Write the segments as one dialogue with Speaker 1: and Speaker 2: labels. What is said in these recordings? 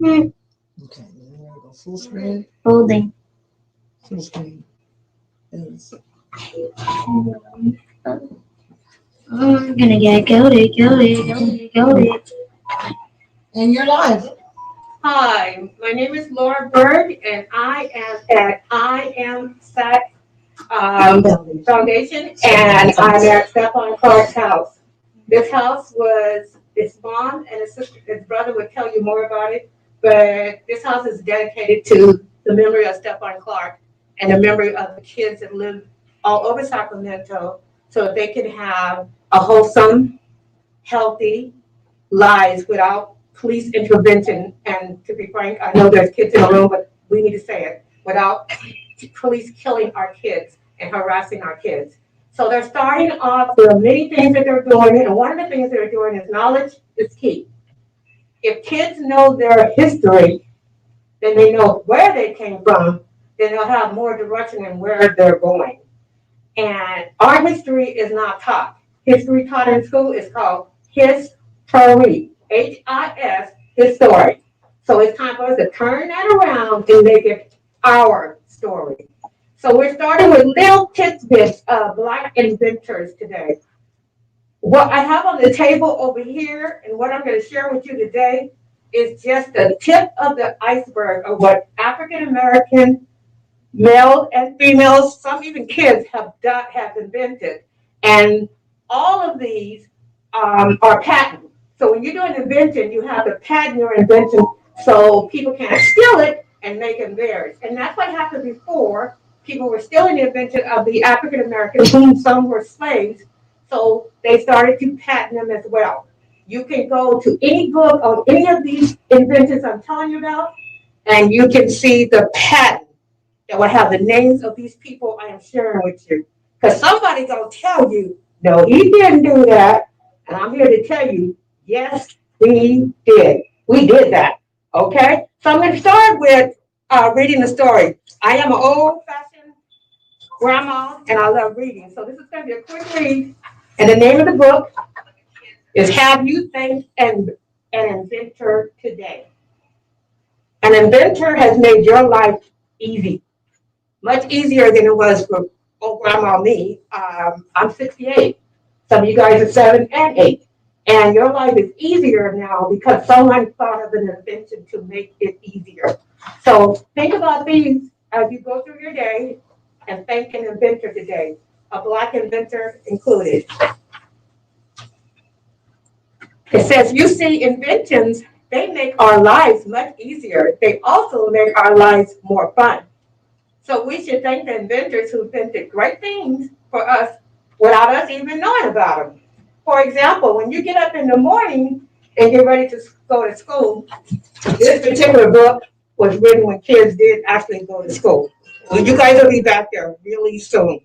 Speaker 1: Okay, then we're gonna go full screen.
Speaker 2: Holding.
Speaker 1: Full screen. Yes.
Speaker 2: I'm gonna get goated.
Speaker 1: And you're live.
Speaker 3: Hi, my name is Laura Berg, and I am at S.A.C Foundation, and I'm at Stefan Clark's house. This house was his mom and his brother would tell you more about it, but this house is dedicated to the memory of Stefan Clark and the memory of the kids that live all over Sacramento, so that they can have a wholesome, healthy lives without police intervention. And to be frank, I know there's kids in the room, but we need to say it, without police killing our kids and harassing our kids. So they're starting off, there are many things that they're doing, and one of the things they're doing is knowledge is key. If kids know their history, then they know where they came from, then they'll have more direction in where they're going. And our history is not taught. History taught in school is called history, H-I-S, history. So it's time for us to turn that around and make it our story. So we're starting with little tidbits of Black inventors today. What I have on the table over here and what I'm going to share with you today is just the tip of the iceberg of what African American males and females, some even kids have invented. And all of these are patented. So when you do an invention, you have to patent your invention so people can't steal it and make it theirs. And that's what happened before. People were stealing the invention of the African Americans, whom some were slaves. So they started to patent them as well. You can go to any book on any of these inventions I'm telling you about, and you can see the patent that will have the names of these people I am sharing with you. Because somebody's going to tell you, no, he didn't do that. And I'm here to tell you, yes, we did. We did that. Okay? So I'm going to start with reading the story. I am an old-fashioned grandma, and I love reading. So this is going to be a quick read. And the name of the book is Have You Thanked an Inventor Today? An inventor has made your life easy. Much easier than it was for old grandma me. I'm 68. Some of you guys are 7 and 8. And your life is easier now because someone thought of an invention to make it easier. So think about these as you go through your day and thank an inventor today, a Black inventor included. It says, you see, inventions, they make our lives much easier. They also make our lives more fun. So we should thank the inventors who invented great things for us without us even knowing about them. For example, when you get up in the morning and get ready to go to school, this particular book was written when kids did actually go to school. Well, you guys will be back there really soon.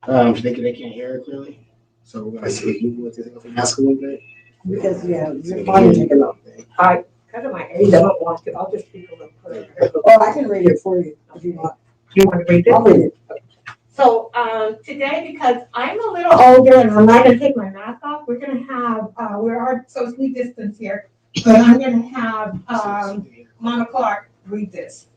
Speaker 4: They can't hear it clearly. So we're going to see you want to ask a little bit.
Speaker 3: Because, yeah, your body's taking off. Because of my age, I don't want to. I'll just speak a little bit.
Speaker 1: Oh, I can read it for you if you want.
Speaker 3: You want to read it?
Speaker 1: I'll read it.
Speaker 3: So today, because I'm a little older and I'm not going to take my mask off, we're going to have, we are socially distanced here, but I'm going to have Mama Clark read this.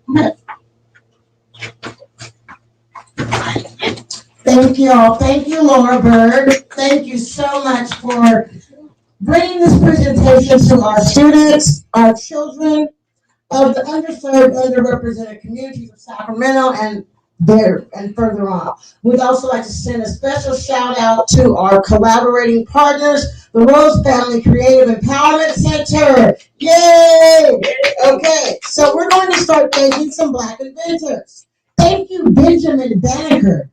Speaker 1: Thank you all. Thank you, Laura Berg. Thank you so much for bringing this presentation to our students, our children of the underserved, underrepresented communities of Sacramento and further on. We'd also like to send a special shout out to our collaborating partners, the Rose Family Creative Empowerment Center. Yay! Okay, so we're going to start thanking some Black inventors. Thank you, Benjamin Banneker.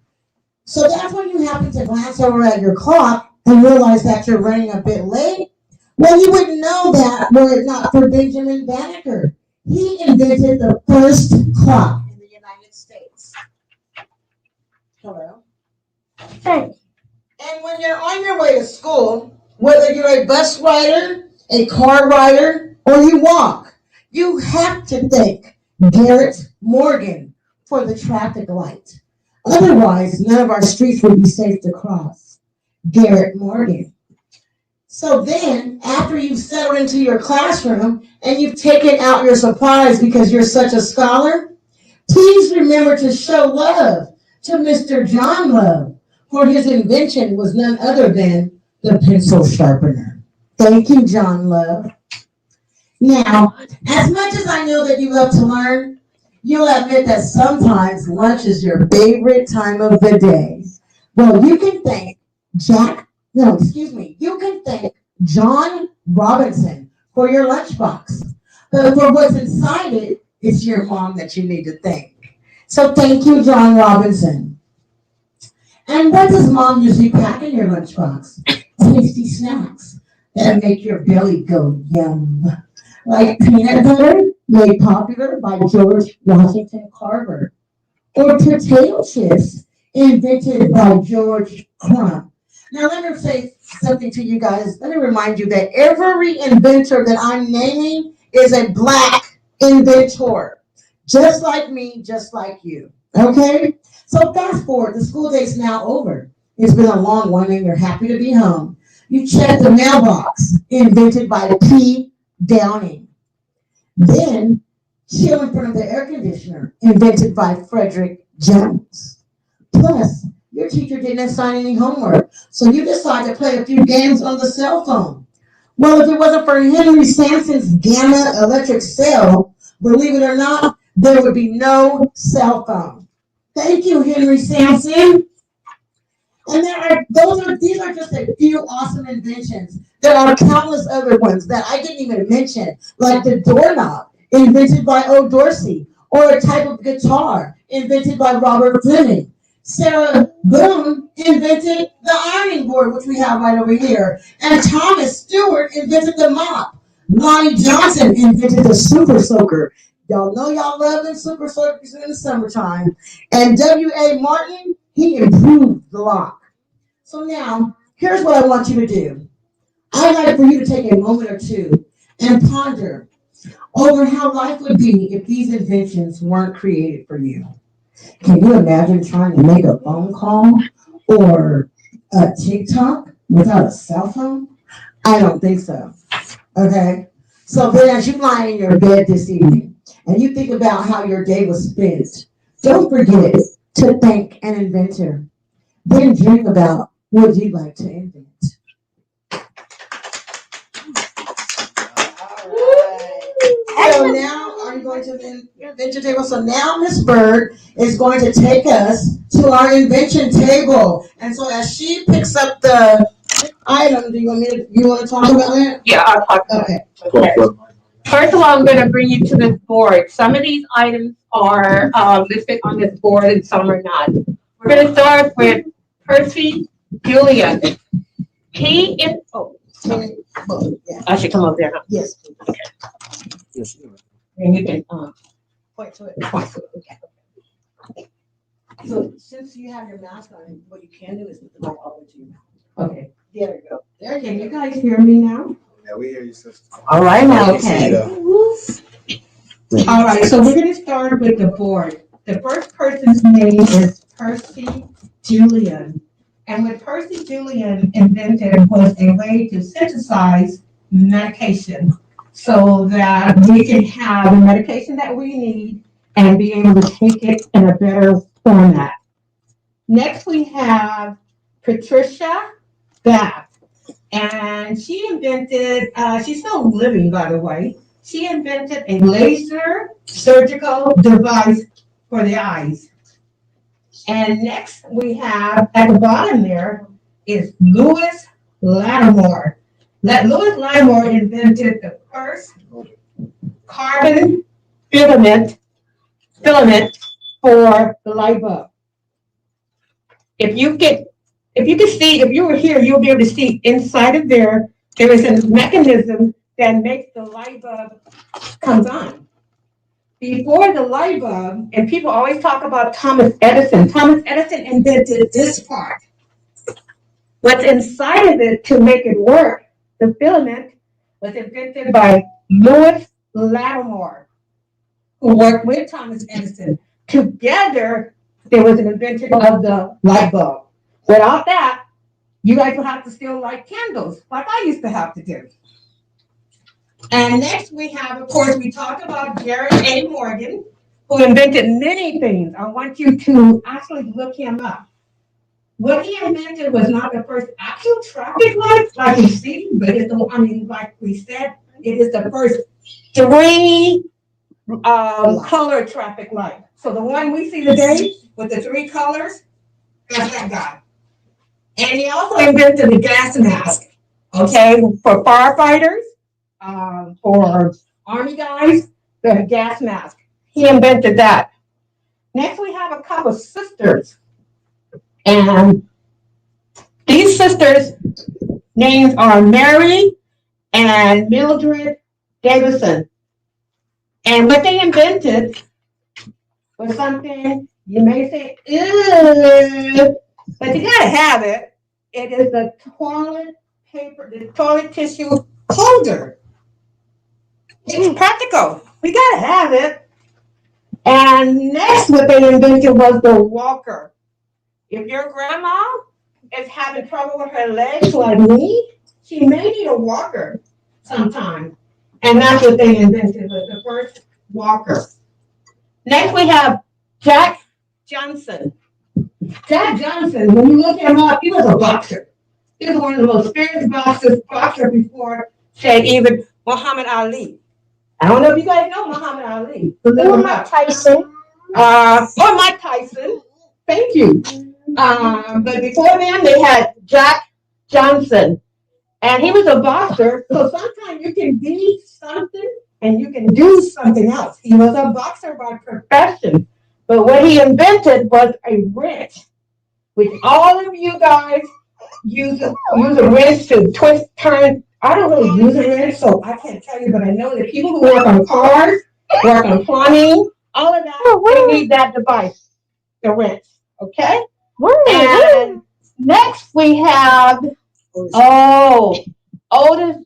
Speaker 1: So that's when you happen to glance over at your clock and realize that you're running a bit late. Well, you wouldn't know that were it not for Benjamin Banneker. He invented the first clock in the United States. Hello? Hey. And when you're on your way to school, whether you're a bus rider, a car rider, or you walk, you have to thank Garrett Morgan for the traffic light. Otherwise, none of our streets would be safe to cross. Garrett Morgan. So then, after you've settled into your classroom and you've taken out your supplies because you're such a scholar, please remember to show love to Mr. John Love, for his invention was none other than the pencil sharpener. Thank you, John Love. Now, as much as I know that you love to learn, you'll admit that sometimes lunch is your favorite time of the day. Well, you can thank you can thank John Robinson for your lunchbox. But for what's inside it, it's your mom that you need to thank. So thank you, John Robinson. And what does mom usually pack in your lunchbox? Tasty snacks that make your belly go yum. Like peanut butter, made popular by George Washington Carver. Or potato chips, invented by George Crumb. Now let me say something to you guys. Let me remind you that every inventor that I'm naming is a black inventor. Just like me, just like you. Okay? So fast forward, the school day's now over. It's been a long one and you're happy to be home. You check the mailbox, invented by P. Downing. Then, chill in front of the air conditioner, invented by Frederick Jones. Plus, your teacher didn't assign any homework, so you decide to play a few games on the cell phone. Well, if it wasn't for Henry Sampson's Gamma electric cell, believe it or not, there would be no cell phone. Thank you, Henry Sampson. And these are just a few awesome inventions. There are countless other ones that I didn't even mention, like the doorknob, invented by O. Dorsey, or a type of guitar, invented by Robert Fleming. Sarah Boone invented the ironing board, which we have right over here. And Thomas Stewart invented the mop. Lonnie Johnson invented the super soaker. Y'all know y'all love them super soakers in the summertime. And W.A. Martin, he improved the lock. So now, here's what I want you to do. I'd like for you to take a moment or two and ponder over how life would be if these inventions weren't created for you. Can you imagine trying to make a phone call or a TikTok without a cell phone? I don't think so. Okay? So then as you lie in your bed this evening and you think about how your day was spent, don't forget to thank an inventor. Then dream about what you'd like to invent. So now, are you going to the invention table? So now Miss Bird is going to take us to our invention table. And so as she picks up the item, you want to talk about it?
Speaker 3: Yeah, I'll talk about it. Okay. First of all, I'm going to bring you to this board. Some of these items are listed on this board and some are not. We're going to start with Percy Julian. He is, I should come over there. Huh?
Speaker 1: Yes.
Speaker 3: Okay.
Speaker 4: Yes.
Speaker 3: And you can
Speaker 1: Point to it.
Speaker 3: Okay.
Speaker 1: So since you have your mask on, what you can do is put the mic over to your mouth. Okay. There you go. There you go.
Speaker 3: Can you guys hear me now?
Speaker 4: Yeah, we hear you, sister.
Speaker 3: All right now, okay.
Speaker 4: Yeah.
Speaker 3: All right, so we're going to start with the board. The first person's name is Percy Julian. And what Percy Julian invented was a way to synthesize medication so that we can have the medication that we need and be able to take it in a better format. Next, we have Patricia Bath. And she invented, she's still living, by the way. She invented a laser surgical device for the eyes. And next we have, at the bottom there, is Louis Lattimore. Louis Lattimore invented the first carbon filament for the light bulb. If you were here, you'll be able to see inside of there is a mechanism that makes the light bulb comes on. Before the light bulb, and people always talk about Thomas Edison. Thomas Edison invented this part. What's inside of it to make it work, the filament, was invented by Louis Lattimore, who worked with Thomas Edison. Together, there was an invention of the light bulb. Without that, You guys will have to still light candles like I used to have to do. And next we have, of course, we talked about Jerry A. Morgan, who invented many things. I want you to actually look him up. What he invented was not the first actual traffic light like you see, but it's the one, I mean, like we said, it is the first three color traffic light. So the one we see today with the three colors, that's that guy. And he also invented the gas mask, okay, for firefighters, for army guys, the gas mask. He invented that. Next, we have a couple of sisters. And these sisters' names are Mary and Mildred Davidson. And what they invented was something you may say, ew, but you gotta have it. It is the toilet paper, the toilet tissue holder. It's practical. We gotta have it. And next, what they invented was the walker. If your grandma is having trouble with her legs like me, she may need a walker sometime. And that's what they invented, was the first walker. Next, we have Jack Johnson. Jack Johnson, when you look him up, he was a boxer. He was one of the most experienced boxers before, say, even Muhammad Ali. I don't know if you guys know Muhammad Ali.
Speaker 2: Or Mike Tyson.
Speaker 3: Or Mike Tyson. Thank you. But before them, they had Jack Johnson. And he was a boxer, so sometimes you can be something and you can do something else. He was a boxer by profession. But what he invented was a wrench, which all of you guys use a wrench to twist, turn. I don't really use a wrench, so I can't tell you, but I know that people who work on cars, work on plumbing, all of that, they need that device, the wrench, okay? And next we have, Otis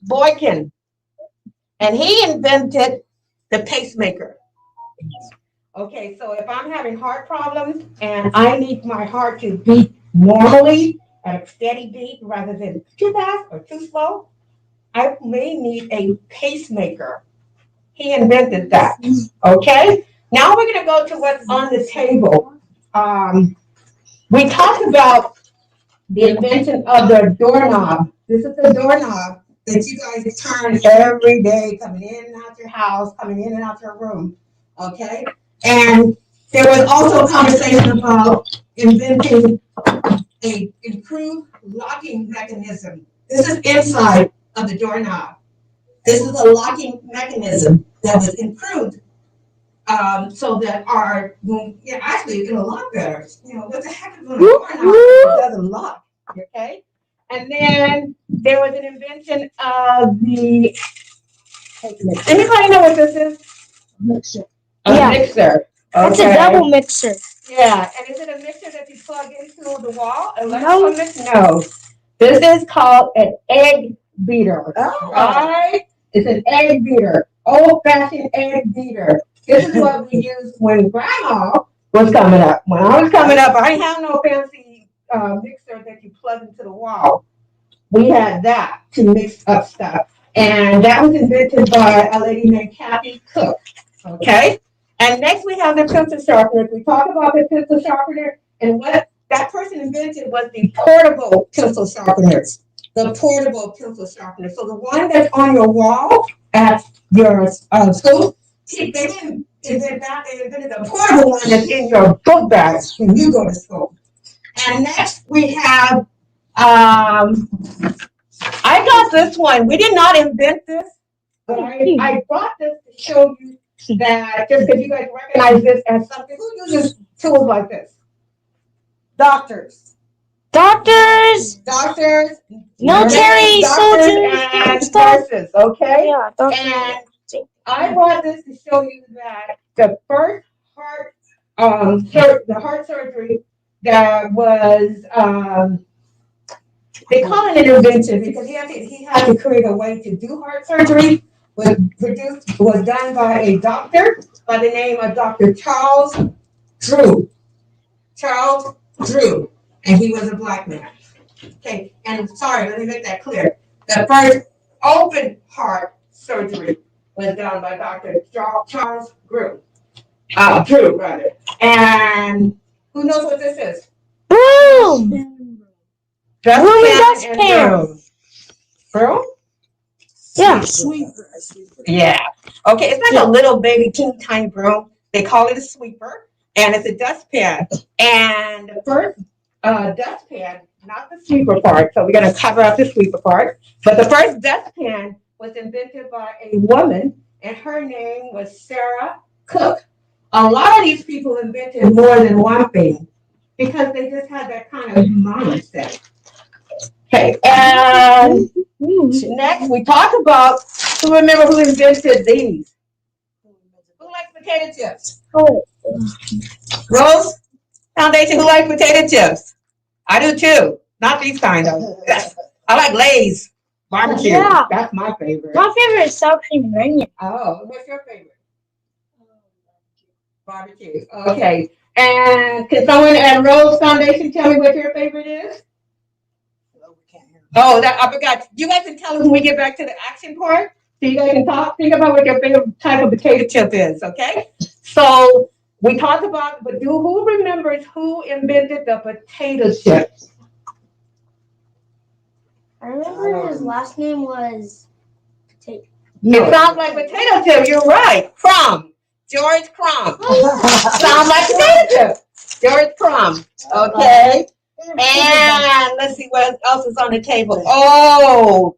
Speaker 3: Boykin. And he invented the pacemaker. Okay, so if I'm having heart problems and I need my heart to beat normally at a steady beat rather than too fast or too slow, I may need a pacemaker. He invented that. Okay, now we're going to go to what's on the table. We talked about the invention of the doorknob. This is the doorknob that you guys turn every day, coming in and out your house, coming in and out your room. Okay? And there was also a conversation about inventing an improved locking mechanism. This is inside of the doorknob. This is a locking mechanism that was improved so that actually it's gonna lock better. You know, what the heck is on a doorknob if it doesn't lock? Okay? And then there was an invention of the, anybody know what this is?
Speaker 2: Mixer.
Speaker 3: A
Speaker 2: Yeah.
Speaker 3: mixer.
Speaker 2: It's a double mixer.
Speaker 3: Yeah, and is it a mixer that you plug into the wall? Electrical mixer? No. This is called an egg beater. Oh. Right? It's an egg beater. Old-fashioned egg beater. This is what we used when Grandma was coming up. When I was coming up, I didn't have no fancy mixer that you plug into the wall. We had that to mix up stuff. And that was invented by a lady named Kathy Cook. Okay? And next we have the pencil sharpener. We talk about the pencil sharpener, and what that person invented was the portable pencil sharpeners. The portable pencil sharpener. So the one that's on your wall at your school, they didn't invent that. They invented the portable one that's in your book bag when you go to school. And next we have, I got this one. We did not invent this, but I brought this to show you that just because you guys recognize this as something, who uses tools like this? Doctors,
Speaker 2: military, soldiers,
Speaker 3: and nurses, okay?
Speaker 2: Yeah,
Speaker 3: And I brought this to show you that the first the heart surgery that was, they call it an invention because he had to create a way to do heart surgery. Was done by a doctor by the name of Dr. Charles Drew. And he was a black man. Okay, and sorry, let me make that clear. The first open heart surgery was done by Dr. Charles Drew. Drew, rather. And who knows what this is?
Speaker 2: Boom!
Speaker 3: Dustpan. Broom?
Speaker 2: Yeah.
Speaker 1: Sweeper.
Speaker 3: Yeah. Okay, it's like a little baby teeny tiny broom. They call it a sweeper, and it's a dustpan. And the first dustpan, not the sweeper part, so we're going to cover up the sweeper part, but the first dustpan was invented by a woman, and her name was Sarah Cook. A lot of these people invented more than one thing because they just had that kind of mindset. Okay, and next we talk about, who remember who invented these? Who likes potato chips? Rose Foundation, who likes potato chips? I do too. Not these kind though. I like Lay's barbecue.
Speaker 2: Yeah.
Speaker 3: That's my favorite.
Speaker 2: My favorite is sour cream and onion.
Speaker 3: Oh, what's your favorite? Barbecue. Okay. And can someone at Rose Foundation tell me what your favorite is? Oh, that I forgot. You guys can tell us when we get back to the action part. So you guys can think about what your favorite type of potato chip is, okay? So we talked about, but who remembers who invented the potato chips?
Speaker 2: I remember his last name was
Speaker 3: It sounds like potato chip. You're right. Crumb. George Crumb. Sounds like potato chip. George Crumb. Okay. And let's see what else is on the table. Oh,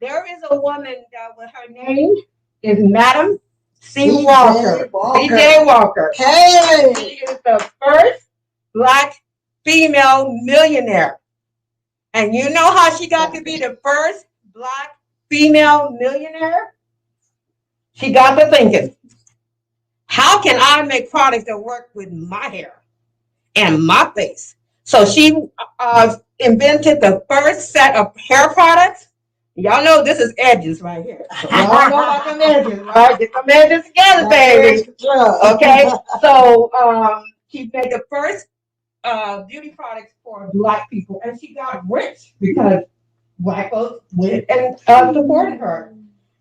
Speaker 3: there is a woman that her name is Madam C. Walker. C.J. Walker.
Speaker 1: Hey!
Speaker 3: She is the first Black female millionaire. And you know how she got to be the first Black female millionaire? She got to thinking, how can I make products that work with my hair and my face? So she invented the first set of hair products. Y'all know this is edges right here. So y'all know about them edges, right? Get them edges together, baby. Okay, so she made the first beauty products for Black people, and she got rich because Black folks went and supported her.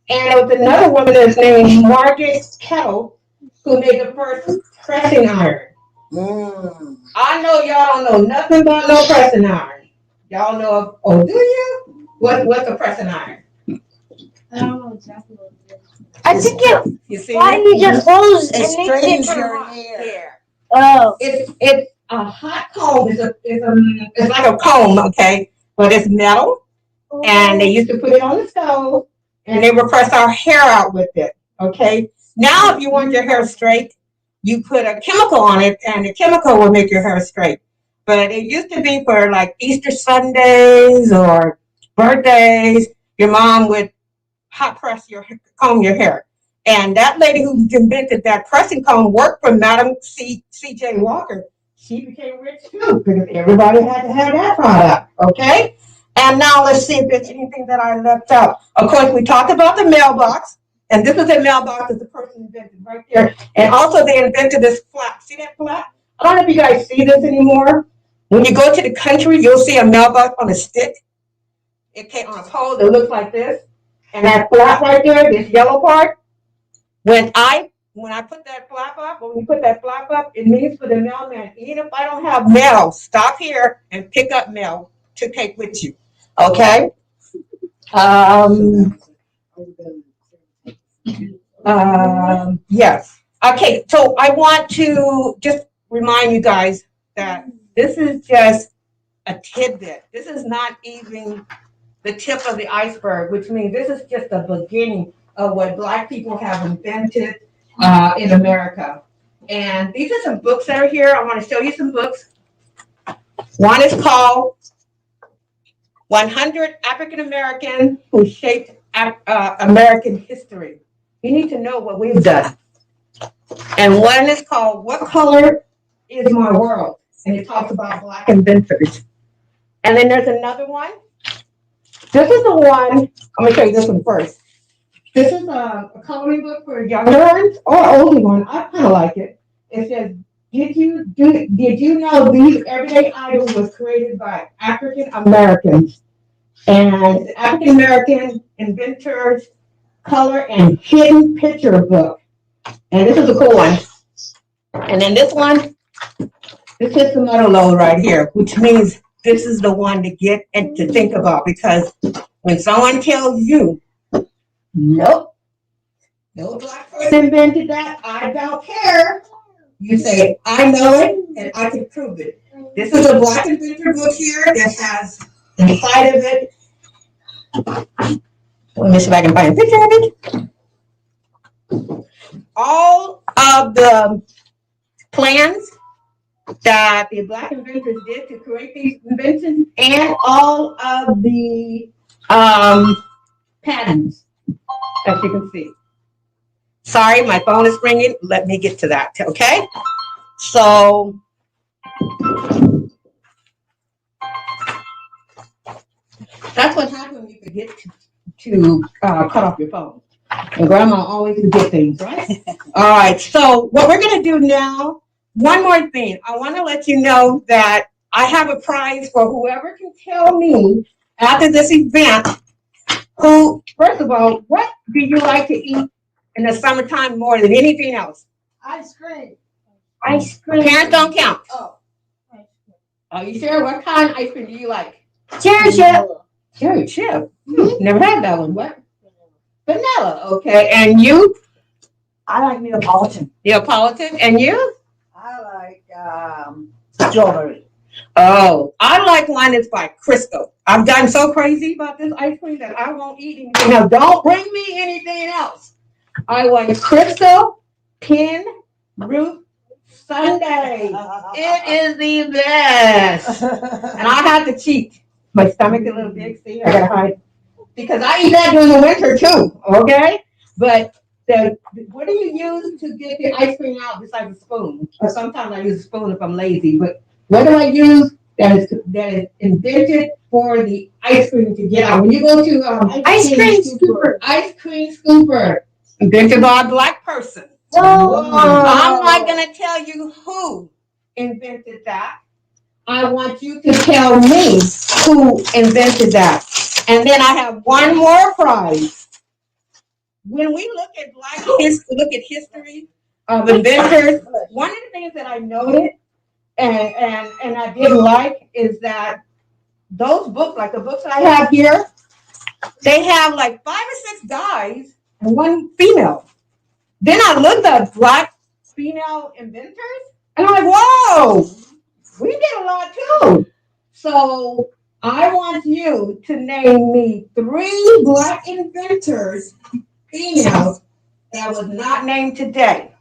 Speaker 3: And there was another woman that's named Margaret Kettle who made the first pressing iron. I know y'all don't know nothing about no pressing iron. Y'all know, oh, do you? What's a pressing iron?
Speaker 2: I don't know exactly what it is. I think it.
Speaker 3: You see
Speaker 2: Why
Speaker 3: it?
Speaker 2: you just close and
Speaker 1: It
Speaker 2: make
Speaker 1: straightens
Speaker 2: it
Speaker 1: your
Speaker 2: hot?
Speaker 1: hair.
Speaker 2: Oh.
Speaker 3: It's a hot comb. It's like a comb, okay? But it's metal, and they used to put it on the stove, and they would press our hair out with it, okay? Now, if you want your hair straight, you put a chemical on it, and the chemical will make your hair straight. But it used to be for like Easter Sundays or birthdays, your mom would hot press comb your hair. And that lady who invented that pressing comb worked for Madam C.J. Walker. She became rich too because everybody had to have that product, okay? And now let's see if there's anything that I left out. Of course, we talked about the mailbox. And this is a mailbox that the person invented right there. And also they invented this flap. See that flap? I don't know if you guys see this anymore. When you go to the country, you'll see a mailbox on a stick. It came on a pole that looks like this. And that flap right there, this yellow part, when I put that flap up, when you put that flap up, it means for the mailman, even if I don't have mail, stop here and pick up mail to take with you. Okay? Yes. Okay, so I want to just remind you guys that this is just a tidbit. This is not even the tip of the iceberg, which means this is just the beginning of what Black people have invented in America. And these are some books that are here. I want to show you some books. One is called 100 African Americans Who Shaped American History. You need to know what we've done. And one is called What Color Is My World? And it talks about Black inventors. And then there's another one. This is the one, I'm going to show you this one first. This is a coloring book for younger ones or older ones. I kind of like it. It says did you know these everyday items was created by African Americans? And African American inventors color and hidden picture book. And this is a cool one. And then this one, this is the metal load right here, which means this is the one to get and to think about, because when someone tells you, nope, no black person invented that, I don't care. You say, I know it and I can prove it. This is a black inventor book here that has inside of it. Let me see if I can find a picture of it. All of the plans that the black inventors did to create these inventions, and all of the patents, as you can see. Sorry, my phone is ringing. Let me get to that, okay? So, that's what happens when you forget to cut off your phone. And grandma always forget things, right? All right, so what we're gonna do now, one more thing. I wanna let you know that I have a prize for whoever can tell me after this event who, first of all, what do you like to eat in the summertime more than anything else?
Speaker 1: Ice cream.
Speaker 3: Ice cream. Parents don't count.
Speaker 1: Oh.
Speaker 3: Are you sure? What kind of ice cream do you like?
Speaker 2: Cherry chip.
Speaker 3: Cherry chip. Never had that one. What? Vanilla. Okay. And you?
Speaker 2: I like Neapolitan.
Speaker 3: Neapolitan. And you?
Speaker 2: I like strawberry.
Speaker 3: Oh, I like one that's by Crisco. I've gotten so crazy about this ice cream that I won't eat anything. Now, don't bring me anything else. I want Crisco Pin Root Sundae. It is the best. And I have to cheat. My stomach is a little big. See, I gotta hide. Because I eat that during the winter too, okay? But what do you use to get the ice cream out besides a spoon? Or sometimes I use a spoon if I'm lazy, but what do I use that is invented for the ice cream to get out? When you go to
Speaker 2: Ice cream scooper.
Speaker 3: Ice cream scooper, invented by a black person.
Speaker 2: Oh.
Speaker 3: I'm not gonna tell you who invented that. I want you to tell me who invented that. And then I have one more prize. When we look at history of inventors, one of the things that I noted and I didn't like is that those books, like the books that I have here, they have like 5 or 6 guys and 1 female. Then I looked at black female inventors, and I'm like, whoa, we did a lot too. So I want you to name me 3 black inventors, females, that was not named today.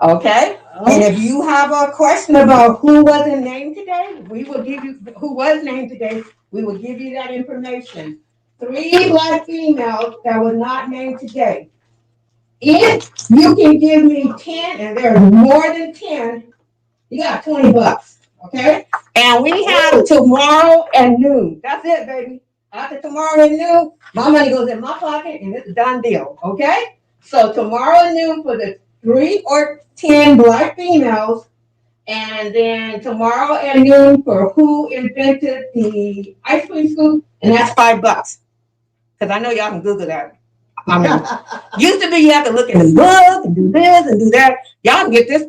Speaker 3: Okay? And if you have a question about who wasn't named today, we will give you who was named today. We will give you that information. 3 black females that were not named today. If you can give me 10, and there's more than 10, you got $20. Okay? And we have tomorrow at noon. That's it, baby. After tomorrow at noon, my money goes in my pocket, and it's a done deal. Okay? So tomorrow at noon for the 3 or 10 black females, and then tomorrow at noon for who invented the ice cream scoop, and that's $5. Because I know y'all can Google that. I mean, used to be you have to look in the book and do this and do that. Y'all can get this.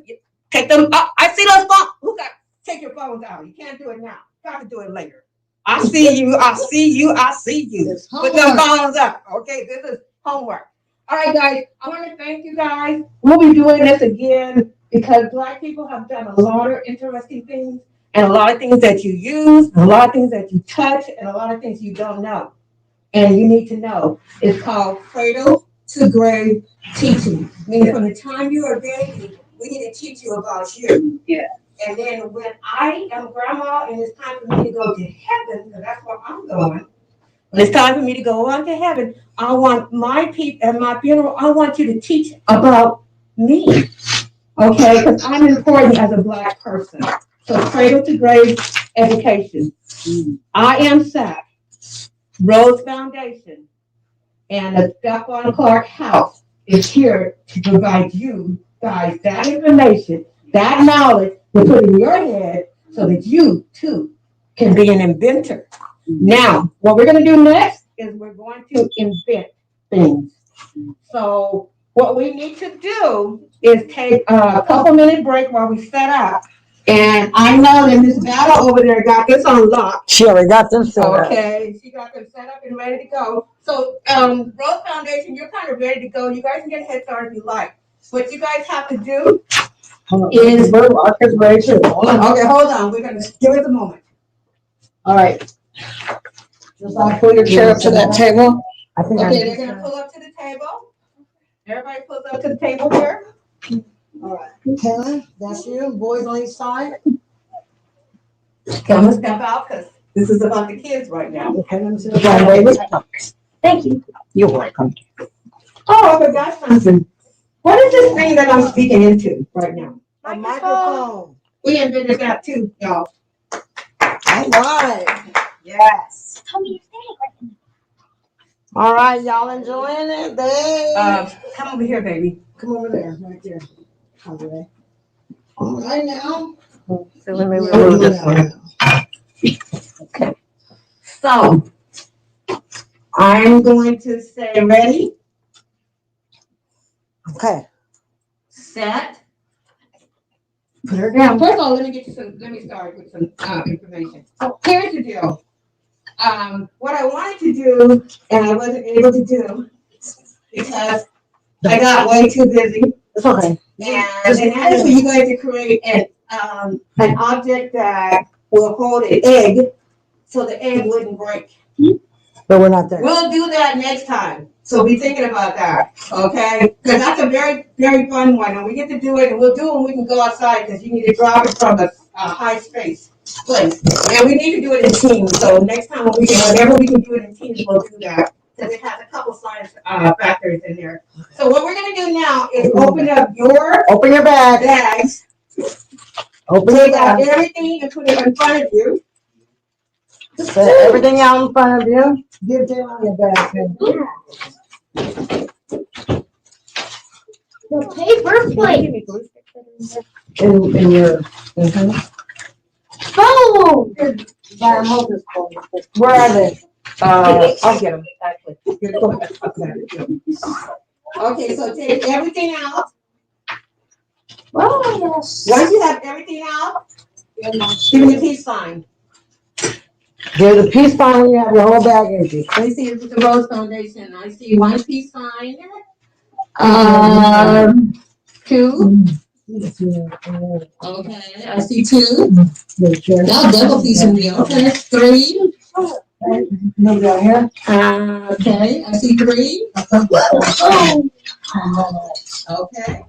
Speaker 3: Take them. I see those phones. Take your phones out. You can't do it now. You got to do it later. I see you. I see you. I see you. Put them phones up. Okay, this is homework. All right, guys. I want to thank you guys. We'll be doing this again because black people have done a lot of interesting things, and a lot of things that you use, a lot of things that you touch, and a lot of things you don't know. And you need to know. It's called cradle to grave teaching. Meaning from the time you are a baby, we need to teach you about you.
Speaker 2: Yeah.
Speaker 3: And then when I am grandma and it's time for me to go to heaven, because that's where I'm going. When it's time for me to go on to heaven, I want my people at my funeral, I want you to teach about me. Okay? Because I'm important as a black person. So cradle to grave education. I am S.A.C. Rose Foundation and the Stefan Clark House is here to provide you guys that information that knowledge to put in your head so that you too can be an inventor. Now, what we're going to do next is we're going to invent things. So what we need to do is take a couple-minute break while we set up. And I know that Miss Battle over there got this on lock.
Speaker 1: She already got them set up.
Speaker 3: Okay, she got them set up and ready to go. So, Rose Foundation, you're kind of ready to go. You guys can get a head start if you like. What you guys have to do is ready too. Hold on. Okay, hold on. We're gonna give it a moment. All right. Just like pull your chair up to that table. Okay, they're gonna pull up to the table. Everybody pulls up to the table here.
Speaker 1: All right. Kevin, that's you. Boys on each side.
Speaker 3: Come and step out because this is about the kids right now.
Speaker 1: Okay, let me see the
Speaker 3: Thank you.
Speaker 1: You're welcome.
Speaker 3: Oh, I forgot something. What is this thing that I'm speaking into right now?
Speaker 1: A microphone.
Speaker 3: We invented that too, y'all.
Speaker 1: All right. Yes.
Speaker 2: Tell me your thing.
Speaker 1: All right, y'all enjoying it?
Speaker 3: Come over here, baby.
Speaker 1: Come over there, right there. Okay. All right now.
Speaker 3: So let me remove this one. Okay. So I'm going to say ready,
Speaker 1: Okay.
Speaker 3: set. Put her down. First of all, let me start with some information. So here's the deal. What I wanted to do and I wasn't able to do because I got way too busy.
Speaker 1: It's okay.
Speaker 3: And that is for you guys to create an object that will hold an egg so the egg wouldn't break.
Speaker 1: But we're not there.
Speaker 3: We'll do that next time. So be thinking about that, okay? Because that's a very, very fun one. And we get to do it, and we'll do it when we can go outside because you need to drop it from a high space place. And we need to do it in teams. So next time when whenever we can do it in teams, we'll do that. Because it has a couple science factors in there. So what we're going to do now is open up your
Speaker 1: bag.
Speaker 3: bags.
Speaker 1: Open your
Speaker 3: Take out
Speaker 1: bag.
Speaker 3: everything and put it in front of you.
Speaker 1: Set everything out in front of you. Give them on your bag.
Speaker 2: The paper plate.
Speaker 1: In your.
Speaker 2: Phone.
Speaker 1: Where are they?
Speaker 3: I'll get them. Okay, so take everything out.
Speaker 2: Oh, yes.
Speaker 3: Once you have everything out, give me the peace sign.
Speaker 1: Give the peace sign when you have your whole bag empty.
Speaker 3: Let me see if it's the Rose Foundation. I see one peace sign. 2. Okay, I see 2. Now double piece in me. Okay, 3.
Speaker 1: Nobody out here?
Speaker 3: Okay, I see 3. Okay.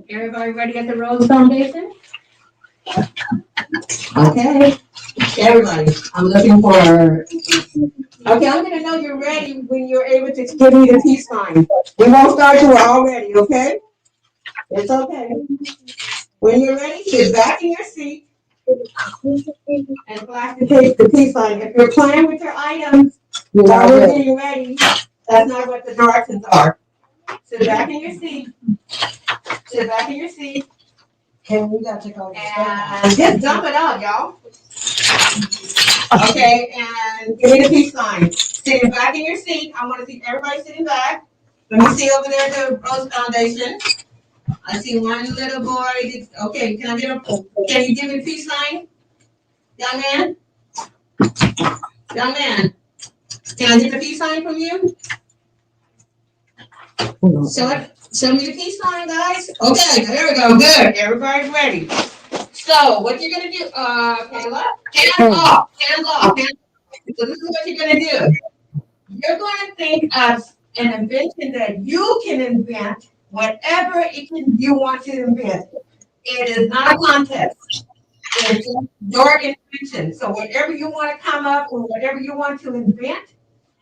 Speaker 3: Everybody ready at the Rose Foundation? Okay. Everybody, I'm looking for. Okay, I'm gonna know you're ready when you're able to give me the peace sign. We won't start till we're all ready, okay? It's okay. When you're ready, sit back in your seat and flash the peace sign. If you're playing with your items while we're getting ready, that's not what the directions are. Sit back in your seat. Sit back in your seat.
Speaker 1: Okay, we gotta take all this stuff.
Speaker 3: And just dump it out, y'all. Okay, and give me the peace sign. Sitting back in your seat. I want to see everybody sitting back. Let me see over there at the Rose Foundation. I see one little boy. Okay, can you give me the peace sign? Young man? Young man, can I get the peace sign from you? Show me the peace sign, guys. Okay, there we go. Good. Everybody's ready. So what you're gonna do, Kayla, hands off. So this is what you're gonna do. You're gonna think of an invention that you can invent, whatever you want to invent. It is not a contest. It's your invention. So whatever you want to come up with, whatever you want to invent,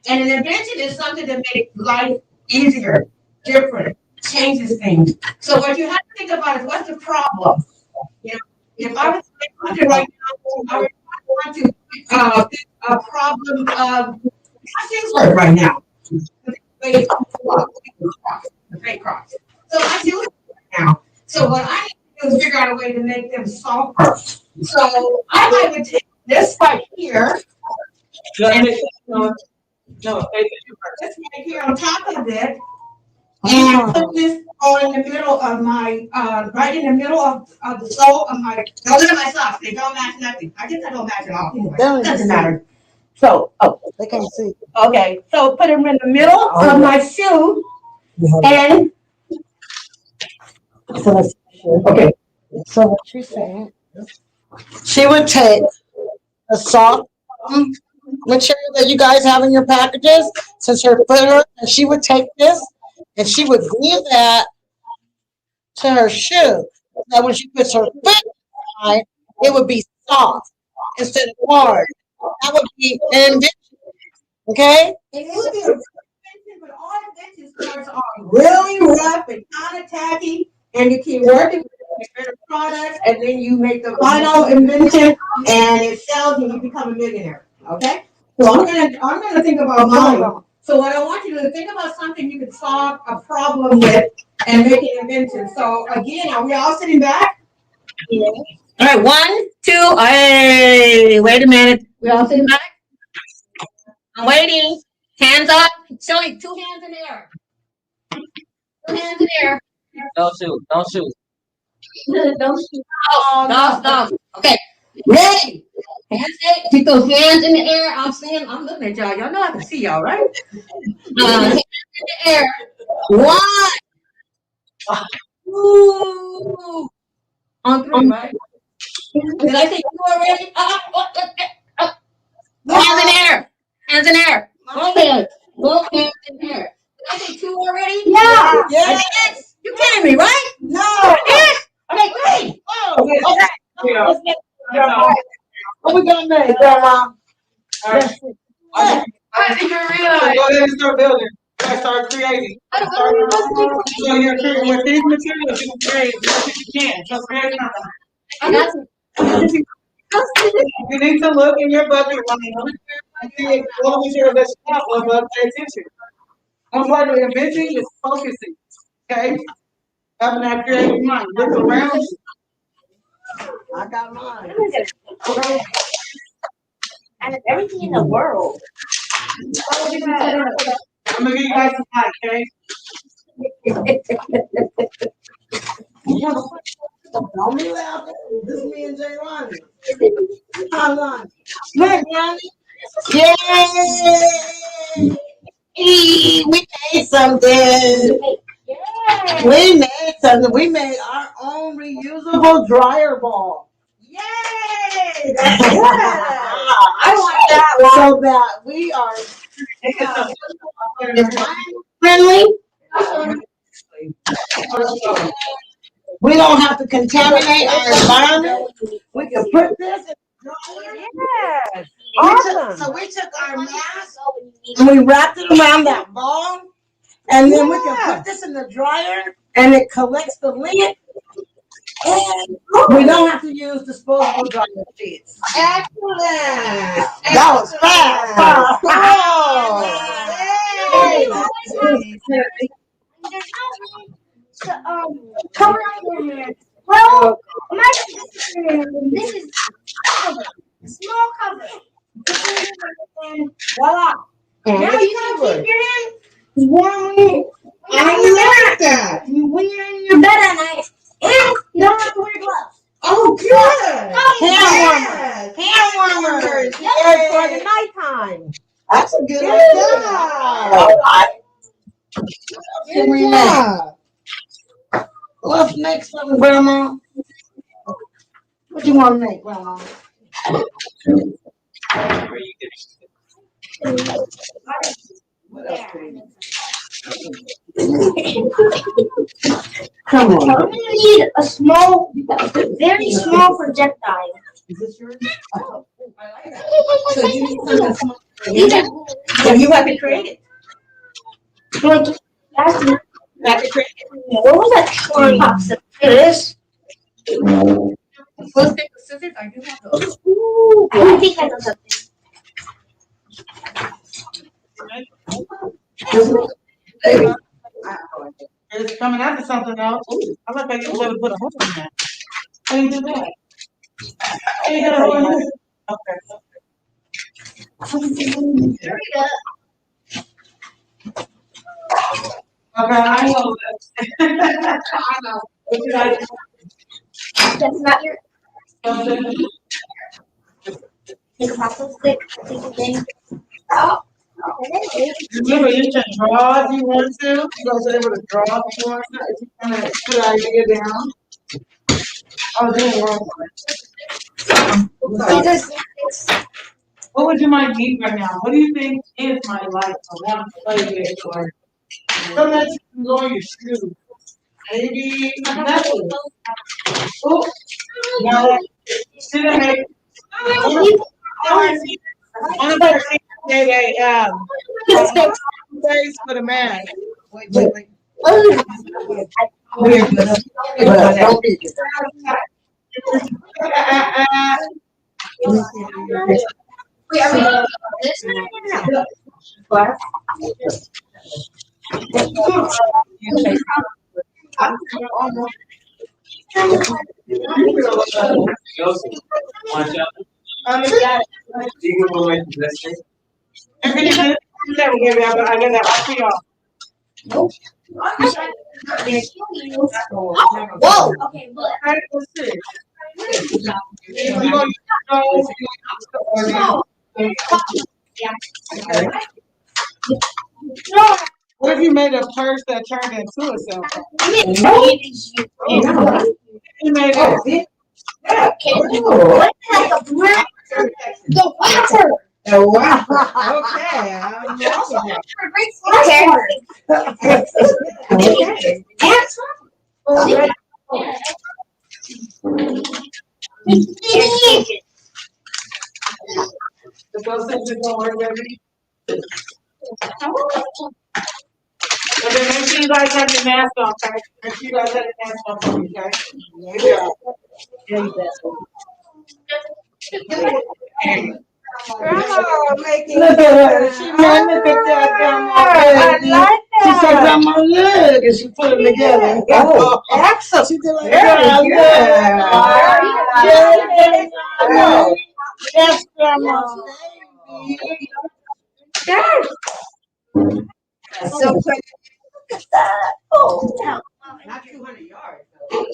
Speaker 3: and an invention is something that makes life easier, different, changes things. So what you have to think about is what's the problem? You know, if I was to right now, I would want to fix a problem of how things work right now. The fake crops. So I do it now. So what I need to do is figure out a way to make them softer. So I would take this right here. And this right here on top of it. And put this on in the middle of my, right in the middle of the sole of my, no, look at my socks, they don't match nothing. I guess I don't match at all, anyway, doesn't matter. So,
Speaker 1: They can't see.
Speaker 3: okay, so put them in the middle of my shoe and. Okay.
Speaker 1: So what she's saying, she would take the soft material that you guys have in your packages, since her foot hurt, and she would take this and she would glue that to her shoe. That when she puts her foot on, it would be soft instead of hard. That would be an invention. Okay?
Speaker 3: It would be a good invention, but all inventions starts off really rough and kind of tacky, and you keep working with better products, and then you make the final invention, and it sells, and you become a millionaire. Okay? So I'm gonna think about mine. So what I want you to do is think about something you could solve a problem with and make an invention. So again, are we all sitting back? Yeah. All right, 1, 2, hey, wait a minute. We all sitting back? I'm waiting. Hands up. Show me 2 hands in the air. 2 hands in the air.
Speaker 5: Don't shoot. Don't shoot.
Speaker 3: Don't shoot. No. Okay. Ready. Hands up. Keep those hands in the air. I'm looking at y'all. Y'all know I can see y'all, right? Hands in the air. 1, 2. On 3, right? Did I say 2 already? Hands in the air. Hands in the air. Both hands. Both hands in the air. Did I say 2 already? Yeah. Yes. You kidding me, right? No. Yes. Okay, great. Oh, okay. Let's get what we gonna make, Grandma?
Speaker 6: I think you're real. So go ahead and start building. Start creating. So you're creating with these materials. You can create as much as you can. So create something. You need to look in your budget line. See all the materials that you have. Well, pay attention. One part of inventing is focusing. Okay. Having that creative mind. Look around you.
Speaker 1: I got mine.
Speaker 2: And everything in the world.
Speaker 6: I'm gonna give you guys some time, okay?
Speaker 1: Don't be laughing. This is me and Jay Ronnie. Ronnie. Look, Ronnie. Yay! We made something. We made something. We made our own reusable dryer ball.
Speaker 3: Yay! That's good. I want that one.
Speaker 1: So that we are friendly. We don't have to contaminate our environment. We can put this in the dryer.
Speaker 3: Yes. Awesome.
Speaker 1: So we took our mask and we wrapped it around that ball. And then we can put this in the dryer and it collects the lint. And we don't have to use disposable dryer sheets.
Speaker 3: Excellent.
Speaker 1: That was fast.
Speaker 2: Cover up your hand. Well, my this is cover. Small cover. And voila. Now you can keep your hand warm
Speaker 3: I like that.
Speaker 2: when you're in your bed at night. And you don't have to wear gloves.
Speaker 3: Oh, good.
Speaker 1: Hand warmers.
Speaker 3: Yes, for the nighttime.
Speaker 1: That's a good
Speaker 3: Good
Speaker 1: idea.
Speaker 3: job.
Speaker 1: Good job. Let's make something, Grandma. What you want to make, Grandma? What else can we make? Come on.
Speaker 2: We're gonna need a small, very small projectile.
Speaker 1: Is this yours?
Speaker 3: Oh, I like that. So you need something small. So you have to create it.
Speaker 2: Like, last week,
Speaker 3: You have to create it.
Speaker 2: what was that corn pops? It is.
Speaker 3: Let's take the scissors. I do have those.
Speaker 2: I think I know something.
Speaker 6: Here's it's coming out to something else. Ooh, I like how you let it put a hole in that. How you do that? How you got a hole in it? Okay. Okay, I know that. I know. What you like?
Speaker 2: That's not your.
Speaker 6: Something?
Speaker 2: Take a plastic stick. Take a thing. Oh.
Speaker 6: Remember, you can draw if you want to. You guys are able to draw if you want to. If you kind of put an idea down. Oh, doing wrong. What would you mind eating right now? What do you think is my life? I want to play with or sometimes you can go in your shoes. Maybe nothing. Oh, no. Didn't make one of our teachers made a face for the man. Wait.
Speaker 2: Wait, are we doing this?
Speaker 3: Class?
Speaker 2: Whoa. Okay, look.
Speaker 6: What if you made a purse that turned into a cell phone? You made it.
Speaker 2: What the water?
Speaker 3: Oh, wow. Okay.
Speaker 6: Those things are going to work, baby. But then make sure you guys have your mask on, okay? Make sure you guys have your mask on, okay? Yeah.
Speaker 3: Look at her. She ran look at that grandma. She said, Grandma, look. And she put them together. Oh, excellent. She did like that. Yes, Grandma. Yes. That's so pretty. Look at that. Oh. Not 200 yards, though.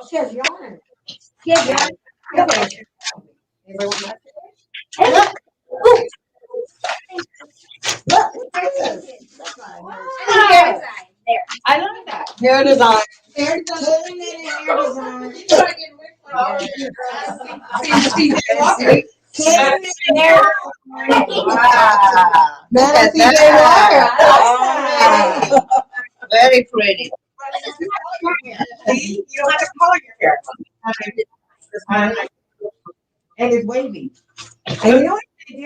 Speaker 3: She has yarn. She has yarn. Okay. Everyone like it? Look. Look. There. I like that. Hair design. Hair design. Very pretty. You don't have to color your hair. And it's wavy. And you know what they do?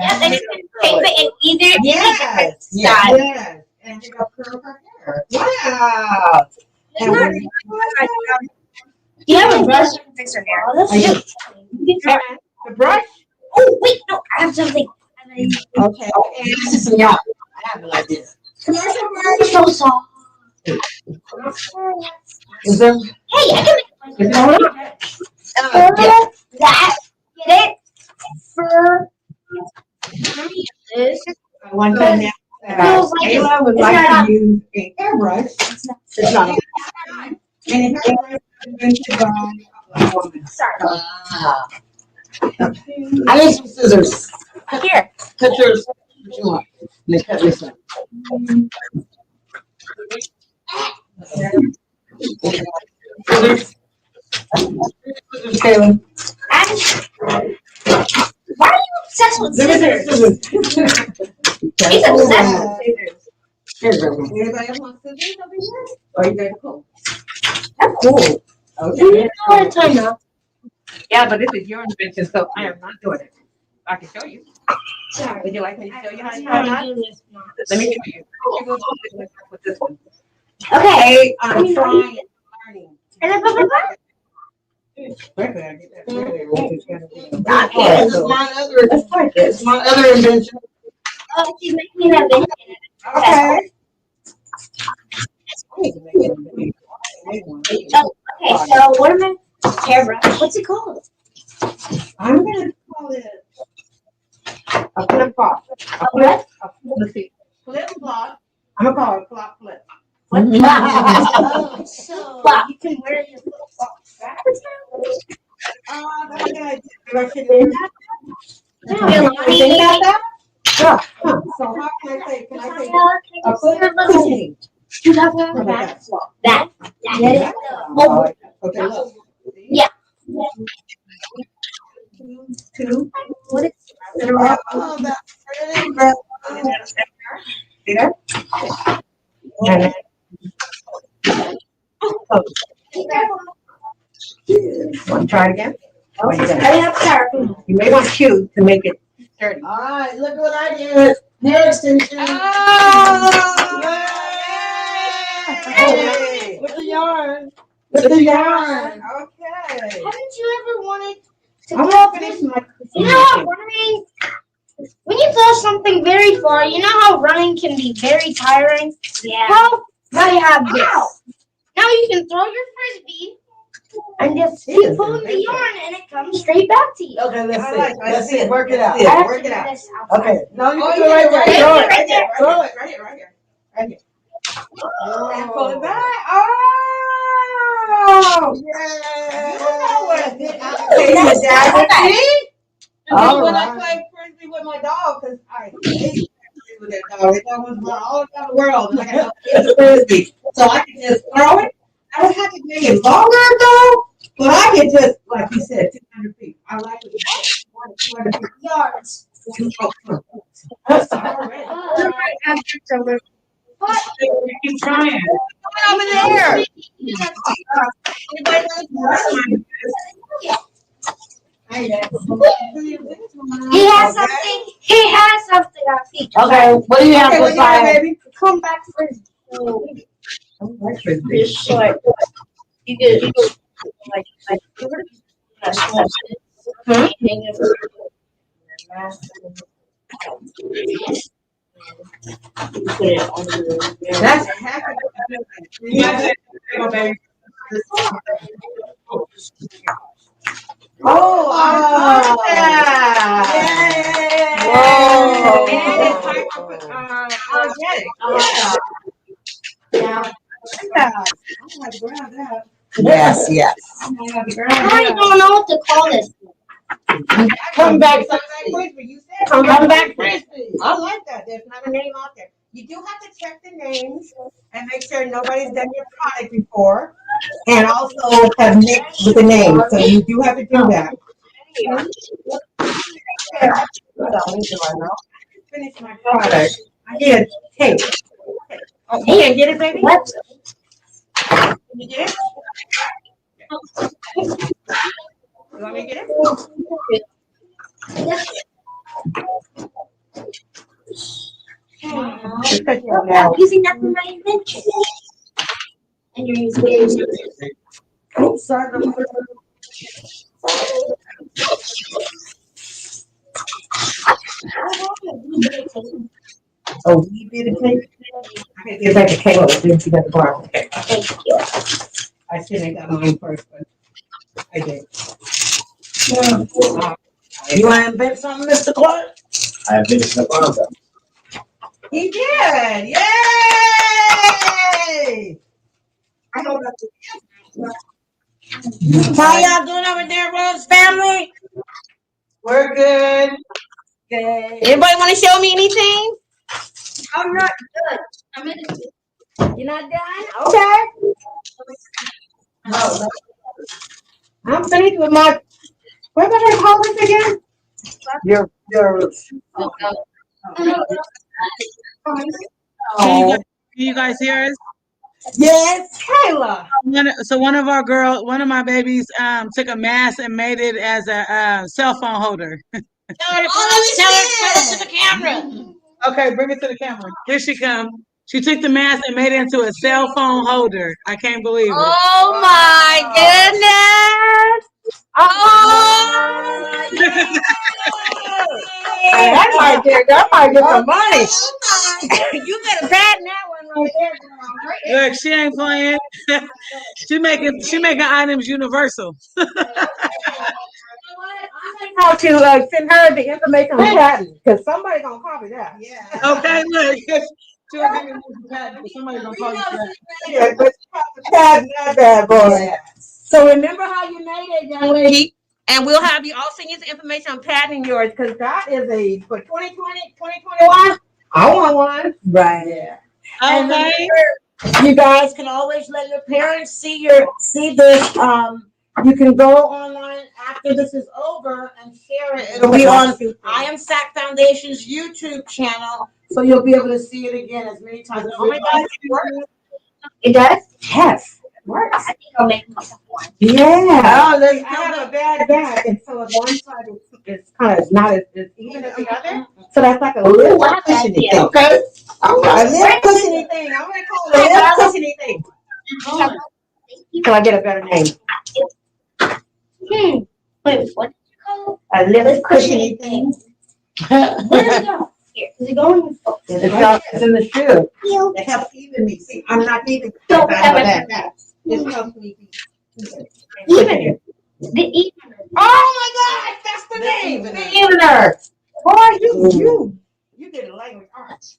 Speaker 2: Yeah, then you can tape it in either
Speaker 3: Yes.
Speaker 2: style.
Speaker 3: Yes. And you go curl her hair. Wow. And when you
Speaker 2: Do you have a brush you can fix her hair? Oh, that's
Speaker 3: the brush?
Speaker 2: Oh, wait, no, I have something.
Speaker 3: Okay. And this is some yarn. I have an idea.
Speaker 2: So soft.
Speaker 3: Is there?
Speaker 2: Hey, I can make
Speaker 3: Yeah.
Speaker 2: that. Get it for this.
Speaker 3: I want to know Ayla would like to use a hairbrush. It's not. And a hairbrush is invented by a woman.
Speaker 2: Sorry.
Speaker 3: I need some scissors.
Speaker 2: Here.
Speaker 3: Cut yours. What you want? Let me cut this one. Scissors. Taylor.
Speaker 2: Why are you obsessed with
Speaker 3: Let me take
Speaker 2: scissors?
Speaker 3: scissors.
Speaker 2: He's obsessed with scissors.
Speaker 3: Anybody else want scissors over here? Or you guys cool?
Speaker 2: That's cool.
Speaker 3: Okay.
Speaker 2: Time now.
Speaker 3: Yeah, but this is your invention, so I am not doing it. I can show you.
Speaker 2: Sorry.
Speaker 3: Would you like me to show you how to tie a knot? Let me show you. You go with this one.
Speaker 2: Okay.
Speaker 3: I'm trying and learning.
Speaker 2: And then put it back.
Speaker 1: It's my other invention.
Speaker 2: Oh, she's making that bacon.
Speaker 3: Okay.
Speaker 2: Okay, so what am I? Hairbrush. What's it called?
Speaker 3: I'm gonna call it a flip flop.
Speaker 2: What?
Speaker 3: Let's see. Flip flop. I'm gonna call it flop flip.
Speaker 2: What?
Speaker 1: So,
Speaker 2: You can wear your flip flops backwards
Speaker 3: That's a good idea. Maybe I should name that.
Speaker 2: now.
Speaker 3: Think about that? Yeah. So how can I say? Can I say a flip cookie?
Speaker 2: That.
Speaker 3: Yeah.
Speaker 2: Oh.
Speaker 3: Okay, look.
Speaker 2: Yeah.
Speaker 3: Two.
Speaker 2: What is
Speaker 1: oh, that's pretty, but
Speaker 3: See that? And then. Want to try it again?
Speaker 2: I have styrofoam.
Speaker 3: You may want shoes to make it sturdy.
Speaker 1: all right, look what I did. Hair extension.
Speaker 3: Yay!
Speaker 1: With the yarn. With the yarn.
Speaker 3: Okay.
Speaker 2: Haven't you ever wanted to
Speaker 3: I'm
Speaker 2: go
Speaker 3: gonna finish my.
Speaker 2: You know how running, when you throw something very far, you know how running can be very tiring? Yeah. Well, I have this. Now you can throw your frisbee and just keep pulling the yarn and it comes straight back to you.
Speaker 1: Okay, let's
Speaker 3: I
Speaker 1: see.
Speaker 3: like- I
Speaker 1: Let's
Speaker 3: see
Speaker 1: see.
Speaker 3: it.
Speaker 1: Work it out.
Speaker 2: I have
Speaker 3: Work
Speaker 2: to
Speaker 3: it
Speaker 2: do
Speaker 3: out.
Speaker 2: this outside.
Speaker 1: Okay. No, you
Speaker 3: Oh,
Speaker 1: can
Speaker 3: you
Speaker 1: do it right
Speaker 3: can
Speaker 1: there.
Speaker 3: throw
Speaker 1: Throw
Speaker 3: it
Speaker 1: it.
Speaker 3: right there.
Speaker 1: Throw it.
Speaker 3: Right here. Right here. And pull it back. Oh!
Speaker 1: Yeah.
Speaker 3: You know what a good application of that would be?
Speaker 1: All
Speaker 3: When I
Speaker 1: right.
Speaker 3: play frisbee with my dog, because I hate frisbee with that dog. That dog was run all around the world, and I got no frisbee. So I can just throw it. I don't have to make it longer though, but I can just, like you said, 200 feet. I like what you said. 200 feet.
Speaker 2: Yards.
Speaker 3: That's already.
Speaker 6: Keep trying.
Speaker 3: Over there.
Speaker 2: He has something. He has something on feet.
Speaker 1: Okay, what do you have
Speaker 3: Okay,
Speaker 1: to
Speaker 3: what you got,
Speaker 1: say?
Speaker 3: baby?
Speaker 2: Come back first.
Speaker 3: Frisbee.
Speaker 2: Like you get like a small stick. Hang it over put it under there.
Speaker 3: That's half of the
Speaker 6: Yeah, baby.
Speaker 3: Oh, I love that.
Speaker 1: Whoa.
Speaker 3: And it's hyper,
Speaker 2: Yeah.
Speaker 3: yeah. I'm gonna grab that.
Speaker 1: Yes, yes.
Speaker 3: I'm gonna grab
Speaker 2: I
Speaker 3: that.
Speaker 2: don't know what to call this.
Speaker 1: Come back.
Speaker 3: Frisbee. You said
Speaker 1: Come back frisbee.
Speaker 3: I like that. There's not a name out there. You do have to check the names and make sure nobody's done your product before, and also have mixed with the name. So you do have to do that. Finish my product. I did tape. Oh, you can't get it, baby?
Speaker 2: What?
Speaker 3: Can you get it? You want me to get it?
Speaker 2: I'm using that for my invention. And you're using it.
Speaker 3: Oops, sorry. Oh, you did a tape? I can get back the cable and then she got the bar. Okay.
Speaker 2: Thank you.
Speaker 3: I should have got mine first, but I did.
Speaker 1: You want to invent something, Mr. Clark?
Speaker 4: I have been in the
Speaker 3: He did! Yay! I don't know.
Speaker 1: How y'all doing over there, Rose family?
Speaker 6: We're good.
Speaker 2: Anybody want to show me anything?
Speaker 3: I'm not
Speaker 2: done. You're not done?
Speaker 3: okay. I'm finished with my. What did I call this again?
Speaker 1: Your
Speaker 6: Can you guys hear us?
Speaker 1: Yes.
Speaker 3: Kayla.
Speaker 6: One of my babies took a mask and made it as a cell phone holder.
Speaker 1: Tell it to the camera.
Speaker 6: Okay, bring it to the camera. Here she comes. She took the mask and made it into a cell phone holder. I can't believe it.
Speaker 2: Oh my goodness! Oh!
Speaker 3: That might get some money.
Speaker 2: You better patent that one right there.
Speaker 6: Look, she ain't playing. she making items universal.
Speaker 3: How to send her the information on patent, because somebody's gonna copy that.
Speaker 1: Yeah.
Speaker 6: Okay, look. Somebody's gonna call you that.
Speaker 3: Yeah, but you have to patent that bad boy. So remember how you made it, young lady? And we'll have you all send you the information on patenting yours, because that is for 2020, 2021. I want one.
Speaker 1: Right. Yeah. And
Speaker 6: Okay.
Speaker 1: remember, you guys can always let your parents see this. You can go online after this is over and share it. It'll be on I Am S.A.C Foundation's YouTube channel, so you'll be able to see it again as many times as
Speaker 2: Oh my
Speaker 1: you
Speaker 2: God,
Speaker 1: like.
Speaker 2: it works.
Speaker 3: It does? Yes. It works.
Speaker 2: I think I'll make myself one.
Speaker 3: Yeah. Oh, I have a bad back, and so if one side is kind of not as even as the other, so that's like a little cushiony thing.
Speaker 1: Okay. All
Speaker 3: A
Speaker 1: right.
Speaker 3: little cushiony thing. I'm gonna call it a little cushiony thing. Till I get a better name.
Speaker 2: Wait, what did you call
Speaker 3: A little
Speaker 2: it?
Speaker 3: cushiony thing.
Speaker 2: Where did it go? Here. Is it going?
Speaker 3: It's in the shoe. It helps even me. See, I'm not even.
Speaker 2: Don't
Speaker 3: It helps me.
Speaker 2: Even. The even.
Speaker 3: Oh my God, that's the name. The Inventor. Boy, you did a language arts.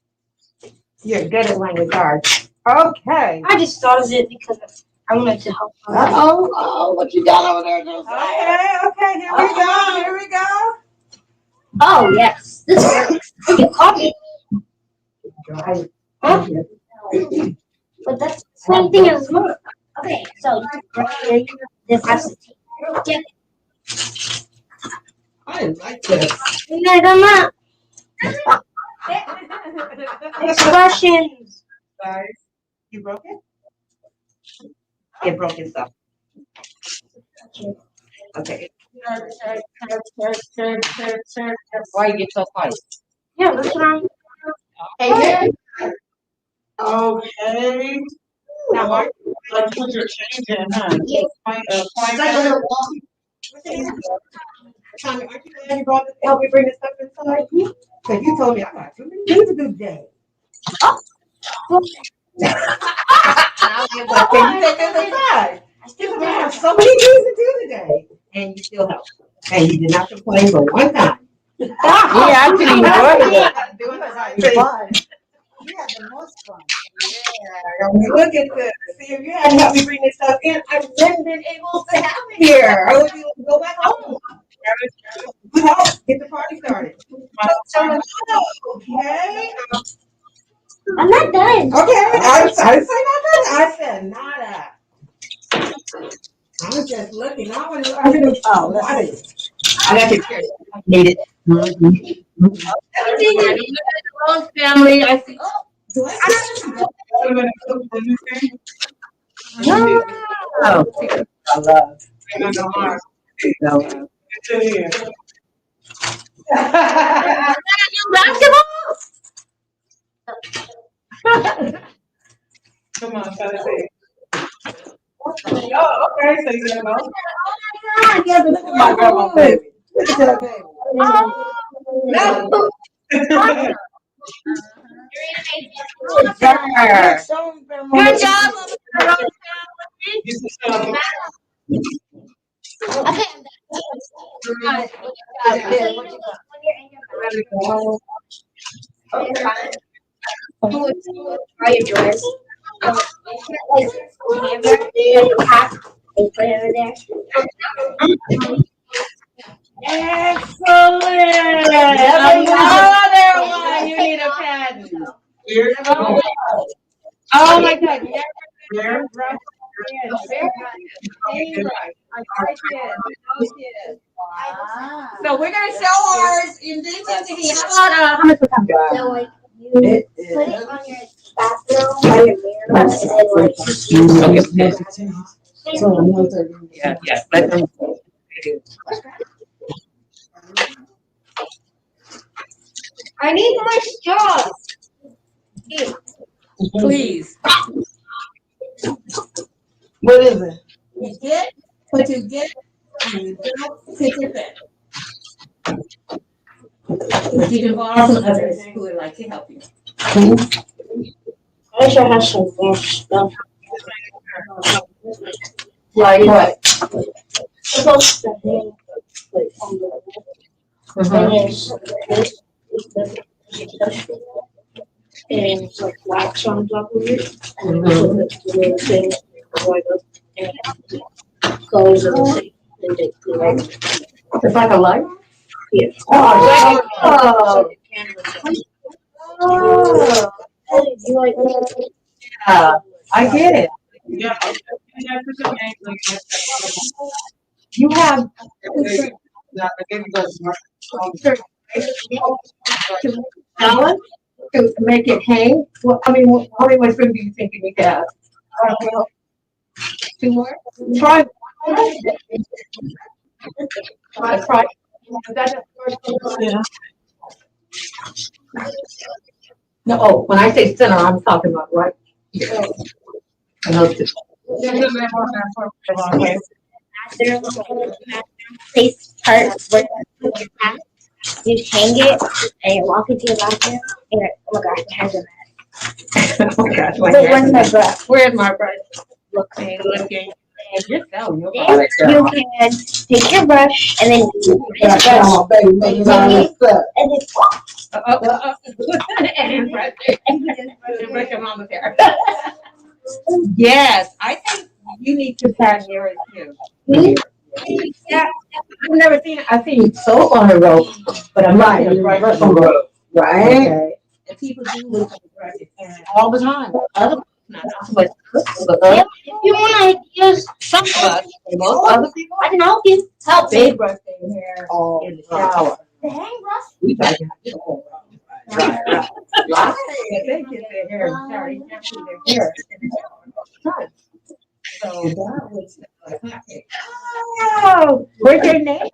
Speaker 3: You're good at language arts. Okay.
Speaker 2: I just thought of it because I wanted to help.
Speaker 1: Oh, what you got over there, Josiah?
Speaker 3: Okay, here we go.
Speaker 2: Oh yes, this works. You copy.
Speaker 3: Right.
Speaker 2: Huh? But that's the same thing as more. Okay, so right here, this has to take.
Speaker 3: I like this.
Speaker 2: Expressions.
Speaker 3: Guys, you broke it? It broke itself. Okay.
Speaker 5: Why you get so quiet?
Speaker 2: Yeah, that's what I'm.
Speaker 3: Hey,
Speaker 6: Okay.
Speaker 3: now, Mark.
Speaker 6: Let's put your change in, huh?
Speaker 3: Tommy, aren't you glad you brought this, help me bring this stuff inside? Because you told me I got too many things to do today. Can you take this aside? I have so many things to do today. And you still help. And you did not complain for one time.
Speaker 1: Yeah, I actually enjoyed it.
Speaker 3: Doing it fun. You had the most fun. Yeah. Look at this. See, if you hadn't helped me bring this stuff in, I wouldn't been able to have it here. I would be able to go back home. Help get the party started. Okay.
Speaker 2: I'm not done.
Speaker 3: Okay. I didn't say nothing. I said nada. I was just looking. I want to. Oh, that's I got your chair. I need it. Family. I see. Do I? Oh, I love.
Speaker 6: It's in here. Come on, try to say. Oh, okay, so you know.
Speaker 3: Oh my God, look at my grandma baby. Look at that baby.
Speaker 2: Good job. Okay. Try your drawers.
Speaker 3: Excellent. Another one. You need a patent. Oh my God. Very right. So we're gonna show ours in detail. How much?
Speaker 2: So like you put it on your bathroom by your mirror, and then like.
Speaker 1: So 1:30.
Speaker 5: Yeah, yeah. Let them.
Speaker 2: I need my straws. Here.
Speaker 5: Please.
Speaker 1: What is it? You get what you get, and you don't pick it back. But you can borrow from others who would like to help you.
Speaker 2: I wish I had some more stuff.
Speaker 1: Like what?
Speaker 2: Supposed to hang like on the wall. And there's this and it's like wax on top of it. And then put the little thing right up and colors of the thing. And they put it.
Speaker 1: It's like a light?
Speaker 2: Yeah.
Speaker 1: Oh,
Speaker 2: You like
Speaker 1: yeah. I get it.
Speaker 6: Yeah.
Speaker 1: You have talent to make it hang. Well, I mean, how many more strings do you think you need to have? Two more? Try. Try. Is that the first one?
Speaker 6: Yeah.
Speaker 1: No, oh, when I say center, I'm talking about right here. And those two.
Speaker 2: place part where you hang it and you walk into your bathroom and you're, oh my gosh, my hands are mad.
Speaker 1: Oh gosh,
Speaker 2: Wait, where's my brush?
Speaker 1: Where's my brush?
Speaker 2: Looking.
Speaker 1: And you're selling your
Speaker 2: Then
Speaker 1: product.
Speaker 2: you can take your brush and then this brush
Speaker 1: baby, make it all this stuff.
Speaker 2: and then
Speaker 1: And brush your mama's hair. Yes, I think you need to pack yours too. Yeah, I've never seen it. I've seen soap on a rope, but I'm not gonna brush on a rope. Right? Okay. And people do look at the brushes all the time. Other not so much, but
Speaker 2: if you want to use
Speaker 1: some of us, most other people,
Speaker 2: I can help you. Help
Speaker 1: they
Speaker 2: me.
Speaker 1: brush their hair in the shower.
Speaker 2: The hang brush?
Speaker 1: We try to get it all right. If they get their hair in the shower, they can't do their hair in the shower all the time. So that was like hotcakes. Oh, where's your name?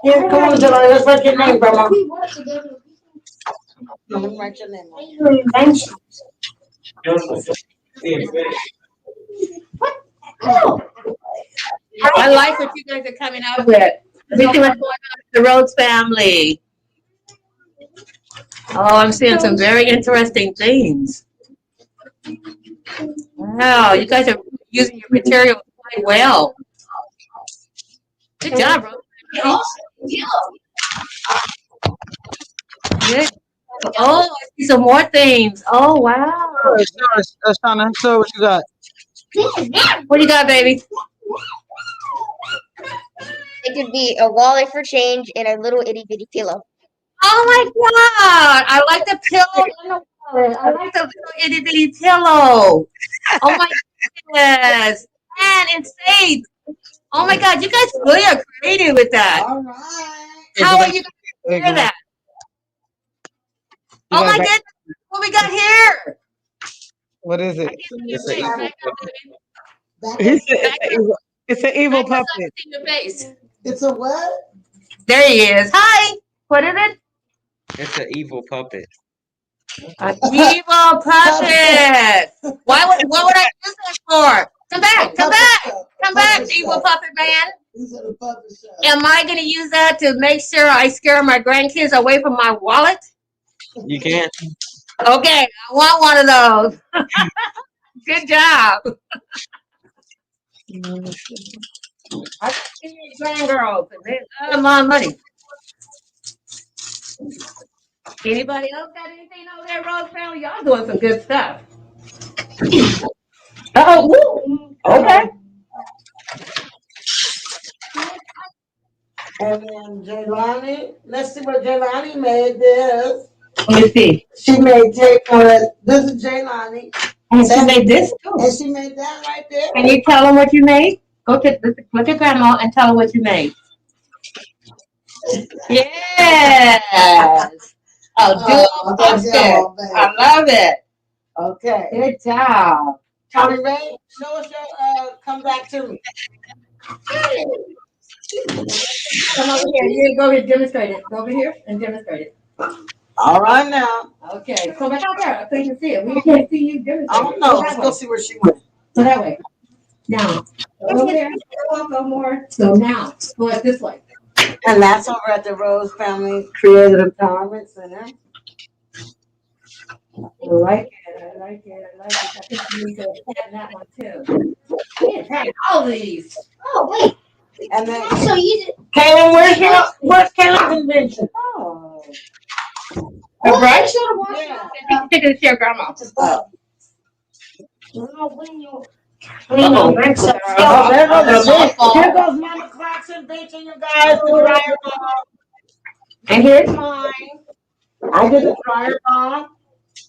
Speaker 1: Here, come on, July, let's write your name, Grandma.
Speaker 2: We work together.
Speaker 1: Let me write your name.
Speaker 2: Invention.
Speaker 1: I like what you guys are coming out with. Let's see what's going on with the Rhodes family. Oh, I'm seeing some very interesting things. Wow, you guys are using your material quite well. Good job, Rhodes. Good. Oh, I see some more things. Oh, wow.
Speaker 6: Shauna, so what you got?
Speaker 1: What do you got, baby?
Speaker 2: It could be a wallet for change and a little itty bitty pillow.
Speaker 1: Oh my God! I like the pillow and the wallet. I like the little itty bitty pillow. Oh my goodness! And it's safe. Oh my God! You guys really are creative with that.
Speaker 6: All right.
Speaker 1: How are you going to do that? Oh my goodness! What we got here?
Speaker 6: What is it?
Speaker 1: It's an evil
Speaker 6: It's an evil puppet.
Speaker 1: Your face.
Speaker 4: It's a what?
Speaker 1: There he is. Hi. What is it?
Speaker 7: It's an evil puppet.
Speaker 1: An evil puppet. What would I use that for? Come back. Come back. Come back, evil puppet man.
Speaker 4: It's a puppet show.
Speaker 1: Am I going to use that to make sure I scare my grandkids away from my wallet?
Speaker 7: You can't.
Speaker 1: Okay, I want one of those. Good job. I see these grandgirls, and they love my money. Anybody else got anything over there, Rose family? Y'all doing some good stuff. Uh-oh. Okay.
Speaker 8: And then Jaylani, let's see what Jaylani made this.
Speaker 1: Let me see.
Speaker 8: She made this is Jaylani.
Speaker 1: And she made this too.
Speaker 8: And she made that right there.
Speaker 1: Can you tell them what you made? Look at grandma and tell her what you made. Yes. Oh, do it. I love it.
Speaker 8: Okay.
Speaker 2: Good job.
Speaker 8: Tommy Ray, show us your, come back to me.
Speaker 2: Come over here. You go ahead and demonstrate it. Go over here and demonstrate it.
Speaker 8: All right now.
Speaker 2: Okay. Come back out there so you can see it. We can't see you demonstrate.
Speaker 8: I don't know.
Speaker 2: Go
Speaker 8: Let's
Speaker 2: that
Speaker 8: go
Speaker 2: way.
Speaker 8: see where she went.
Speaker 2: Go that way. Now, go over there. Go more. So now, go like this way.
Speaker 8: And that's over at the Rose Family Creative Empowerment Center.
Speaker 2: I like it. I like it. I like it. I think we need to patent that one too. We can patent all these.
Speaker 9: Oh, wait.
Speaker 8: And then,
Speaker 9: So you did.
Speaker 8: Kaylin, where's Kaylin's invention?
Speaker 2: Oh.
Speaker 8: The brush?
Speaker 2: Yeah. Take it to share grandma.
Speaker 8: Oh, there goes the bench. Here goes Mama Clark's invention, you guys, the dryer bomb. And here's mine. I did the dryer bomb.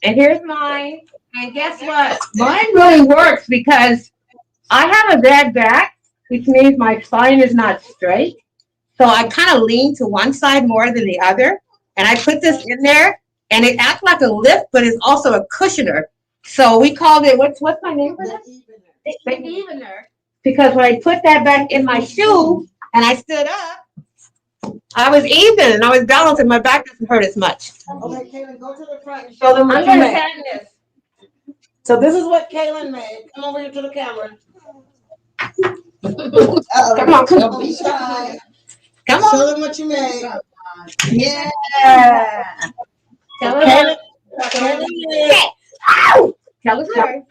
Speaker 2: And here's mine. And guess what? Mine really works because I have a bad back, which means my spine is not straight. So I kind of lean to one side more than the other. And I put this in there, and it acts like a lift, but it's also a cushioner. So we called it, what's my name for that? The evener. Because when I put that back in my shoe and I stood up, I was even and I was balanced and my back doesn't hurt as much.
Speaker 8: Okay, Kaylin, go to the front and show them what
Speaker 2: I'm
Speaker 8: you
Speaker 2: going to
Speaker 8: made.
Speaker 2: patent this.
Speaker 8: So this is what Kaylin made. Come over here to the camera.
Speaker 2: Come on, come on.
Speaker 8: Be shy.
Speaker 2: Come
Speaker 8: Show
Speaker 2: on.
Speaker 8: them what you made. Yeah.
Speaker 2: Tell us.
Speaker 8: Kaylin, Kaylin did.
Speaker 2: Tell us story.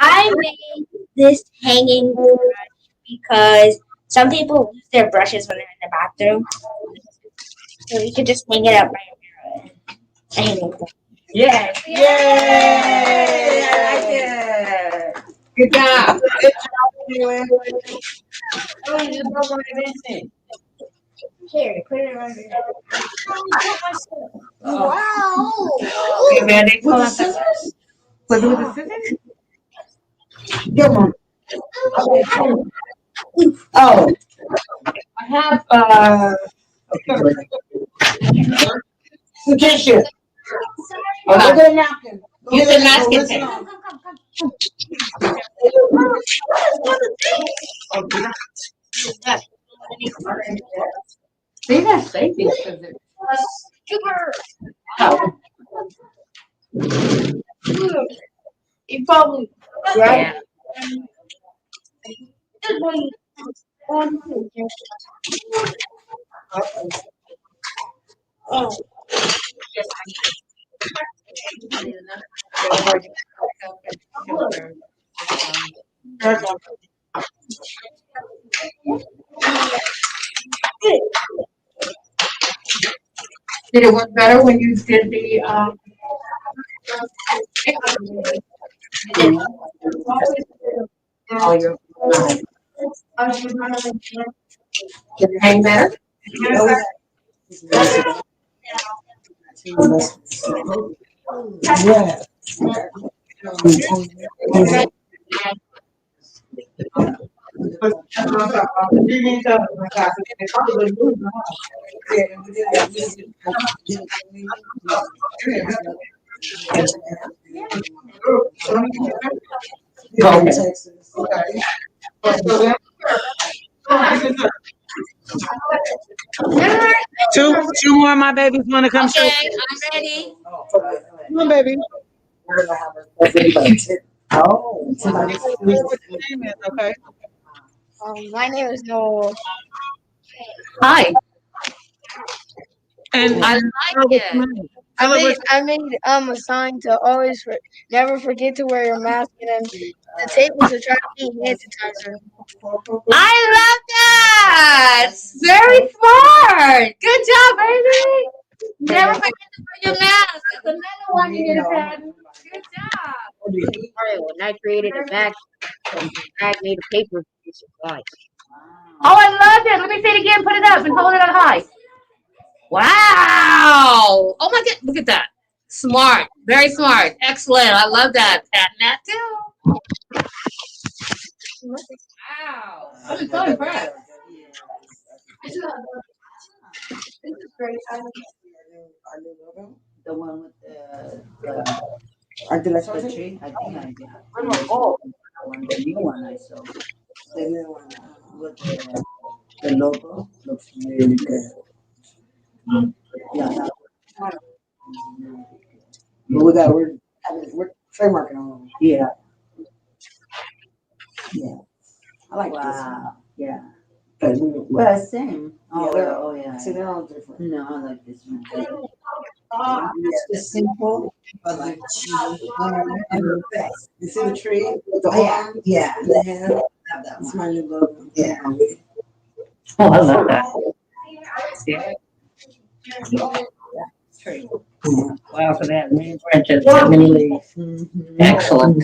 Speaker 9: I made this hanging brush because some people lose their brushes when they're in the bathroom. So you could just hang it up right here. A hanging brush.
Speaker 2: Yeah.
Speaker 8: Yay!
Speaker 2: I like it. Good job.
Speaker 8: Good job, Kaylin.
Speaker 2: Oh, you just broke my invention.
Speaker 9: Here, put it right here.
Speaker 8: Wow.
Speaker 2: Okay, Mandy, pull
Speaker 8: With the
Speaker 2: out that.
Speaker 8: scissors?
Speaker 2: With the scissors?
Speaker 8: Come on. Oh.
Speaker 2: I have,
Speaker 8: Some tissue.
Speaker 2: Hold
Speaker 8: Go
Speaker 2: on.
Speaker 8: get a napkin. Go
Speaker 2: Use
Speaker 8: get
Speaker 2: the
Speaker 8: it.
Speaker 2: napkin
Speaker 8: Go rinse it
Speaker 2: thing.
Speaker 8: off.
Speaker 2: See, that's safety scissors.
Speaker 9: Sugar.
Speaker 2: Oh.
Speaker 9: You probably
Speaker 2: Yeah.
Speaker 9: Oh.
Speaker 2: Did it work better when you did the, oh, you're fine. Did it hang better?
Speaker 8: Yeah.
Speaker 6: Two more of my babies want to come.
Speaker 9: Okay, I'm ready.
Speaker 6: Come on, baby.
Speaker 8: Oh.
Speaker 6: What your name is, okay?
Speaker 9: My name is Noel.
Speaker 2: Hi.
Speaker 6: And
Speaker 9: I like it. I made a sign to always never forget to wear your mask, and then the tape was to try to keep hand sanitizer.
Speaker 2: I love that. Very smart. Good job, baby. Never forget to wear your mask. That's another one you need a patent. Good job.
Speaker 9: When I created a bag, I made a paper supplies.
Speaker 2: Oh, I love it. Let me say it again. Put it up and hold it on high. Wow. Oh my God. Look at that. Smart. Very smart. Excellent. I love that. Patent that too. Wow. I'm so impressed.
Speaker 9: This is great.
Speaker 8: The one with the Or did I show
Speaker 10: The
Speaker 8: it?
Speaker 10: tree, I think I did.
Speaker 8: Oh,
Speaker 10: The new one I saw
Speaker 8: the new one.
Speaker 10: with the logo looks really good. Yeah, that one is really good.
Speaker 8: But we're trademarking on them.
Speaker 10: Yeah,
Speaker 8: I like this one.
Speaker 10: wow, yeah.
Speaker 8: Cause
Speaker 10: Well, same. Oh,
Speaker 8: they're-
Speaker 10: oh yeah.
Speaker 8: see, they're all different.
Speaker 10: No, I like this one.
Speaker 8: It's just simple, but like the best. You see the tree with the arm?
Speaker 10: Yeah.
Speaker 8: And the hand?
Speaker 10: Love that
Speaker 8: That's
Speaker 10: one.
Speaker 8: my new logo.
Speaker 10: Yeah.
Speaker 5: Oh, I love that.
Speaker 10: Tree.
Speaker 5: Wow, for that many branches, that many leaves. Excellent.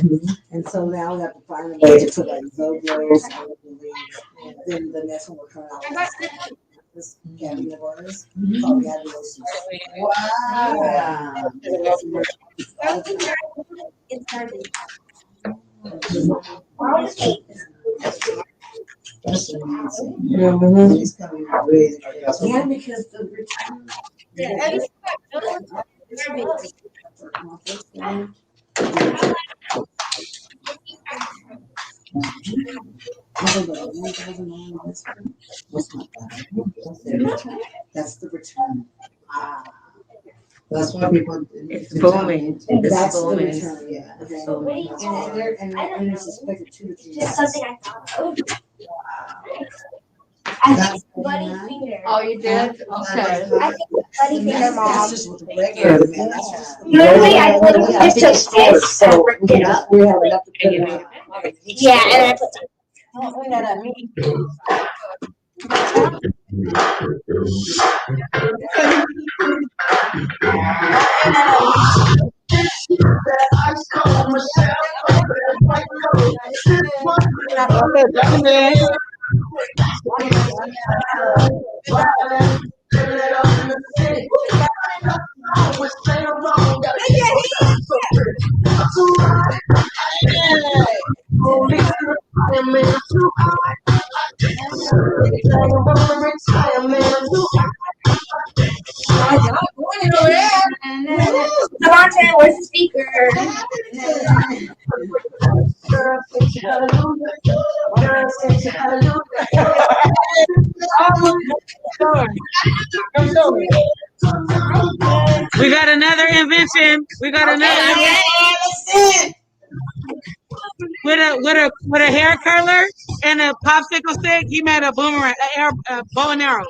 Speaker 8: And so now we have to find a way to put like logos on the leaves. And then the next one will come out with this cabinet of ours called Gabriel's.
Speaker 10: Wow.
Speaker 8: That's amazing. It's coming out really good. Yeah, because the return. That's the return. That's why people.
Speaker 5: It's booming. It's
Speaker 8: That's the
Speaker 5: booming.
Speaker 8: return, yeah.
Speaker 5: It's booming.
Speaker 8: And it's expected 2 to 3
Speaker 9: Just something I thought of.
Speaker 8: That's
Speaker 9: Buddy finger.
Speaker 2: Oh, you did? Okay.
Speaker 9: I think buddy finger,
Speaker 8: That's
Speaker 9: mom.
Speaker 8: just with the regular, man. That's just.
Speaker 9: Literally, I literally just took this and ripped it up.
Speaker 8: We have enough to put it in.
Speaker 9: Yeah, and I put Devontae, where's the speaker?
Speaker 6: We got another invention. We got another invention. With a hair curler and a popsicle stick. He made a boomerang, a bow and arrow.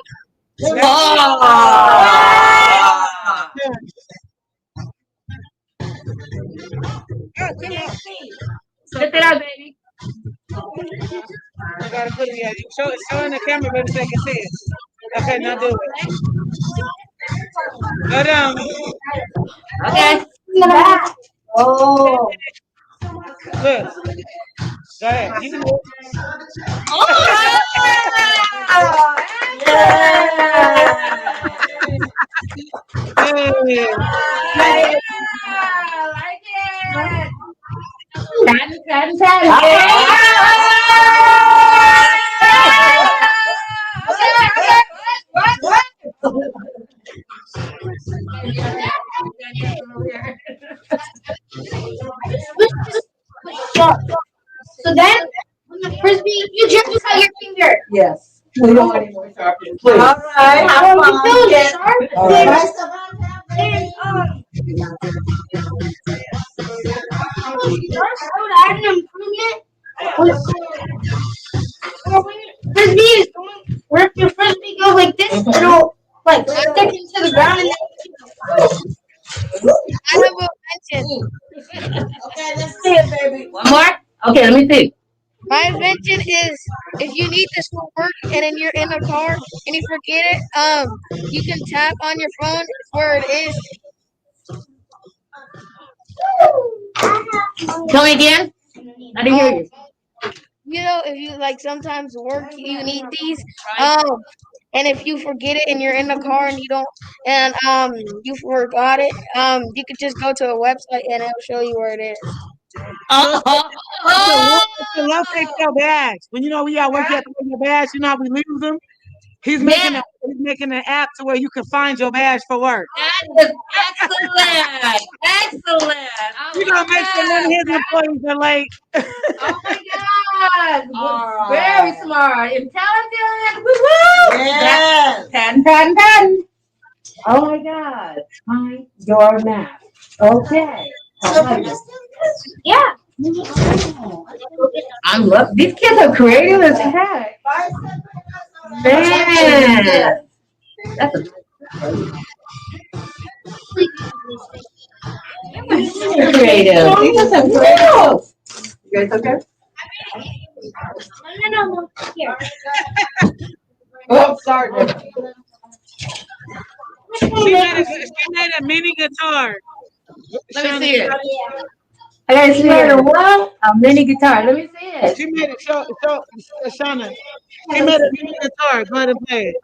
Speaker 2: Lift it up, baby.
Speaker 6: You gotta put it. Show in the camera, baby, so they can see it. Okay, now do it. Go down.
Speaker 2: Okay.
Speaker 9: Oh.
Speaker 6: Look. Go ahead. You can do it. Yeah.
Speaker 2: I like it.
Speaker 9: So then, when the frisbee, you just cut your finger.
Speaker 8: Yes. We don't want any more sharpens. Please.
Speaker 9: All right, have fun.
Speaker 8: All right.
Speaker 9: I had an improvement. When your frisbee is going, where if your frisbee goes like this, it'll like stick into the ground and then. I have a invention.
Speaker 8: Okay, let's see it, baby.
Speaker 5: One more? Okay, let me see.
Speaker 11: My invention is if you need this to work and then you're in a car and you forget it, you can tap on your phone where it is.
Speaker 5: Tell me again. I didn't hear you.
Speaker 11: You know, if you like sometimes work, you need these. And if you forget it and you're in the car and you don't, and you forgot it, you could just go to a website and it'll show you where it is.
Speaker 6: To locate your badge. When you know we are working at your badge, you know how we lose them. He's making an app to where you can find your badge for work.
Speaker 5: That is excellent. Excellent. I
Speaker 6: We're gonna make sure none of his employees are late.
Speaker 8: Oh my God!
Speaker 1: All
Speaker 8: Very
Speaker 1: right.
Speaker 8: smart, intelligent. Woo-woo!
Speaker 1: Yes.
Speaker 8: Pen. Oh my God! Find your math. Okay. I like it.
Speaker 9: Yeah.
Speaker 8: I'm love. These kids are creative as heck. Man, that's creative. These are some creative. You guys okay?
Speaker 9: No. Here.
Speaker 8: Oh, sorry.
Speaker 6: She made a mini guitar.
Speaker 8: Let me see it.
Speaker 9: I gotta
Speaker 8: She made a what? A mini guitar. Let me see it.
Speaker 6: She made it. Show, Shauna. She made a mini guitar. Go ahead and play it.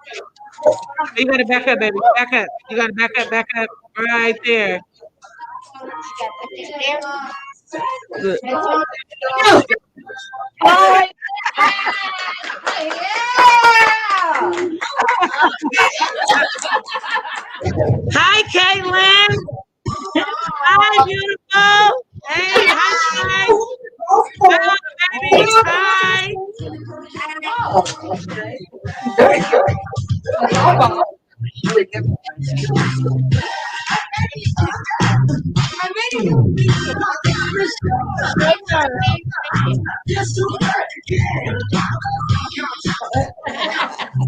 Speaker 6: You gotta back up, baby. Back up. You gotta back up. Right there. Good.
Speaker 8: Oh,
Speaker 6: Hi, Caitlin. Hi, beautiful. Hey, hi, guys. Hello, baby. Hi.
Speaker 8: very good. Really good.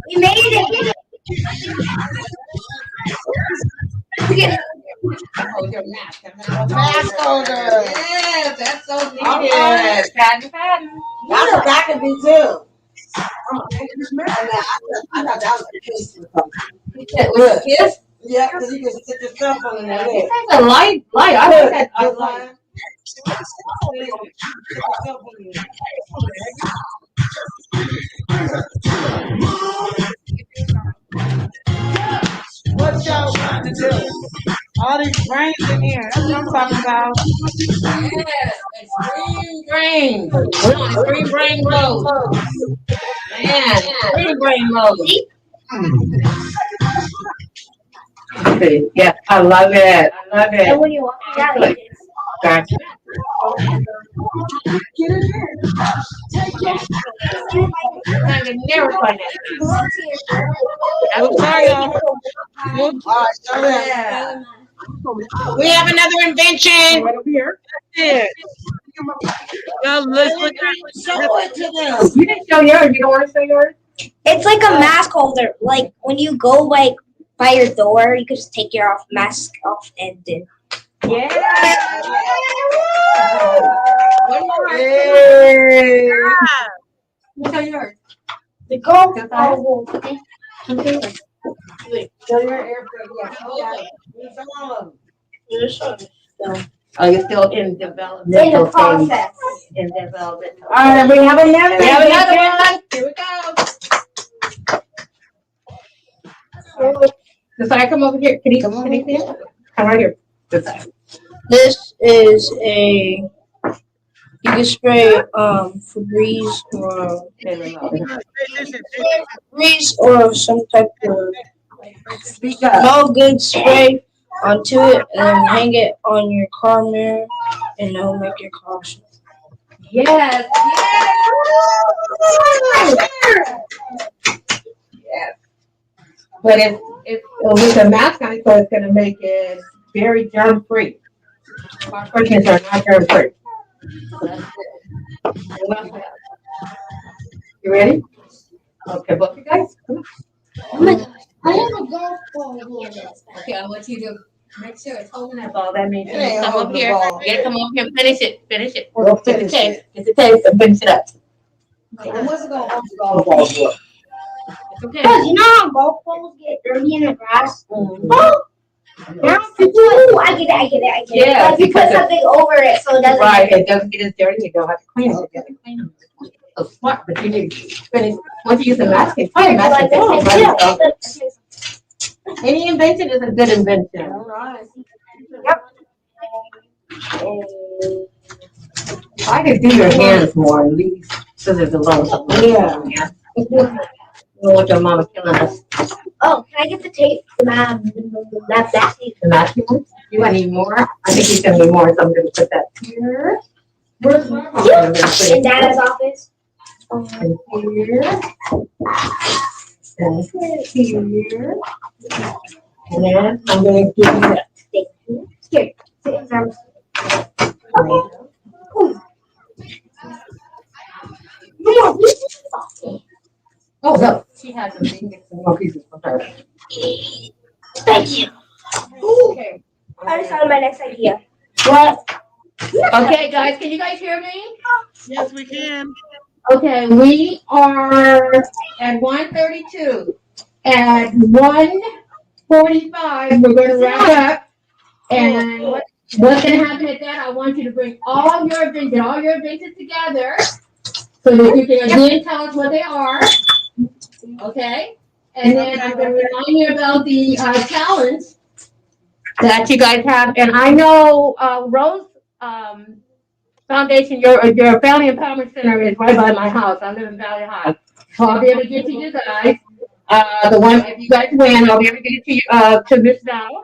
Speaker 9: We made it.
Speaker 8: Oh, your mask.
Speaker 1: Mask holder.
Speaker 8: Yes, that's so needed.
Speaker 1: right.
Speaker 8: Patent.
Speaker 1: That's what that could be too. I thought that was a case or something.
Speaker 8: Look, yes.
Speaker 1: Yeah, because you can stick your cell phone in there.
Speaker 8: It has a light. I think that I like.
Speaker 6: What y'all trying to do? All these brains in here. That's what I'm talking about.
Speaker 8: Yes, extreme brain. We're on extreme brain mode. Man, extreme brain mode. Okay, yeah, I love it.
Speaker 9: And when you walk out, it is.
Speaker 8: Gotcha. I can never find that.
Speaker 6: I'm sorry, y'all.
Speaker 8: Yeah. We have another invention.
Speaker 6: Right over here. That's it. Y'all look
Speaker 1: Show it to them.
Speaker 8: You didn't show yours. You don't want to show yours?
Speaker 9: It's like a mask holder. Like when you go like by your door, you could just take your mask off and then.
Speaker 8: Yeah. One more. Show yours.
Speaker 9: The golf
Speaker 8: Just
Speaker 9: ball.
Speaker 1: Show your air yeah. Show them.
Speaker 8: Oh, you're still in development.
Speaker 9: In the process.
Speaker 8: In development.
Speaker 1: All right, we have another
Speaker 8: We have another
Speaker 1: one.
Speaker 8: one. Here we go. Josiah, come over here. Can you see it? Come right here. Josiah.
Speaker 12: This is a, you can spray Febreze or some type of no good spray onto it and hang it on your car mirror and it'll make your car smell.
Speaker 8: Yes. Yes. But it's with the mask on it, so it's going to make it very germ free. Our questions are not germ free. You ready? Okay, both you guys. Come on.
Speaker 9: I have a golf ball here.
Speaker 8: Okay, I want you to make sure it's holding that ball. That means you
Speaker 1: It ain't
Speaker 8: come up
Speaker 1: holding the
Speaker 8: here.
Speaker 1: ball.
Speaker 8: You gotta come up here and finish it. Finish it.
Speaker 1: We'll
Speaker 8: Get the
Speaker 1: finish
Speaker 8: tape.
Speaker 1: it.
Speaker 8: Get the tape and finish it up.
Speaker 1: And what's it going to hold the golf ball for?
Speaker 8: It's okay.
Speaker 9: Because you know how golf balls get dirty in the grass?
Speaker 8: Mm-hmm.
Speaker 9: Ooh, I get it.
Speaker 8: Yeah,
Speaker 9: Like you put
Speaker 8: because
Speaker 9: something over it so it doesn't.
Speaker 8: Right, it doesn't get as dirty. You don't have to clean it. You have to clean them. So smart, but you need to finish. Once you use the mask, it's fine.
Speaker 9: Like
Speaker 8: Mask is any invention is a good invention.
Speaker 1: All right.
Speaker 8: I could do your hands more, at least, scissors alone.
Speaker 1: Yeah.
Speaker 8: You don't want your mama killing us.
Speaker 9: Oh, can I get the tape? That tape.
Speaker 3: The last one? You want any more? I think he's gonna need more, so I'm gonna put that here. Where's my?
Speaker 9: In Dada's office.
Speaker 3: And here. And here. And then I'm gonna give you that.
Speaker 9: Thank you. Here. Sit down.
Speaker 3: Oh, no, she has some things, some more pieces for her.
Speaker 9: Thank you.
Speaker 3: Okay.
Speaker 9: I just thought of my next idea.
Speaker 3: What? Okay, guys, can you guys hear me?
Speaker 5: Yes, we can.
Speaker 3: Okay, we are at 1:32. At 1:45, we're gonna wrap up. And what's gonna happen at that, I want you to bring all your get all your inventions together so that you can again tell us what they are. Okay? And then I'm gonna remind you about the challenge that you guys have. And I know Rose Foundation, your Family Empowerment Center is right by my house. I live in Valley High. So I'll be able to get to you guys. The one, if you guys win, I'll be able to get it to you, to Miss Val.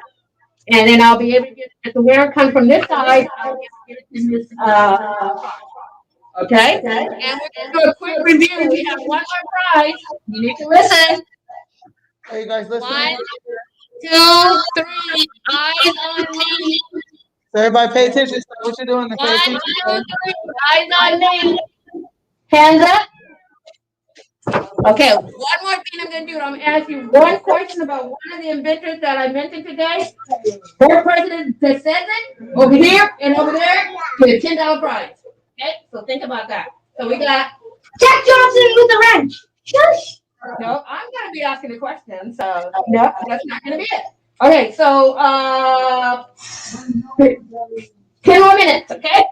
Speaker 3: And then I'll be able to get, if the winner comes from this side, I'll be able to get it to Miss, okay? And we're gonna do a quick review. We have one more prize. You need to listen.
Speaker 6: Are you guys listening?
Speaker 3: 1, 2, 3, eyes on me.
Speaker 6: So everybody pay attention. Stop what you're doing. And pay
Speaker 3: 1, 2,
Speaker 6: attention.
Speaker 3: 3, eyes on me. Hands up. Okay, one more thing I'm gonna do. I'm gonna ask you one question about one of the inventors that I mentioned today. Four presidents that says it, over here and over there, get a $10 prize. Okay, so think about that. So we got
Speaker 9: Jack Johnson with the wrench. Shush.
Speaker 3: no, I'm gonna be asking the question, so no, that's not gonna be it. Okay, so 10 more minutes, okay?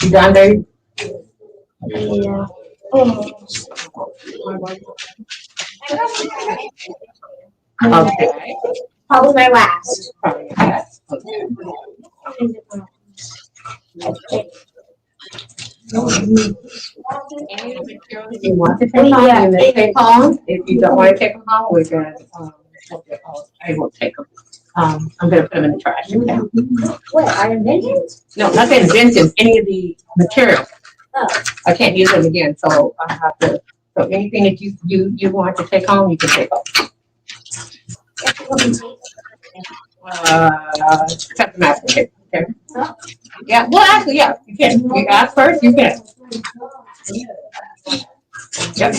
Speaker 3: You done, baby?
Speaker 9: Yeah.
Speaker 3: Okay.
Speaker 9: Probably my last.
Speaker 3: Yes. If you want to take home, you may take home. If you don't want to take them home, we're gonna, I will take them. I'm gonna put them in the trash. Okay?
Speaker 9: What, our inventions?
Speaker 3: No, not the inventions, any of the materials.
Speaker 9: Oh.
Speaker 3: I can't use them again, so I have to, so anything that you want to take home, you can take home. Except the master tape, okay? Yeah, well, actually, yeah, you can. You ask first, you can. Yep.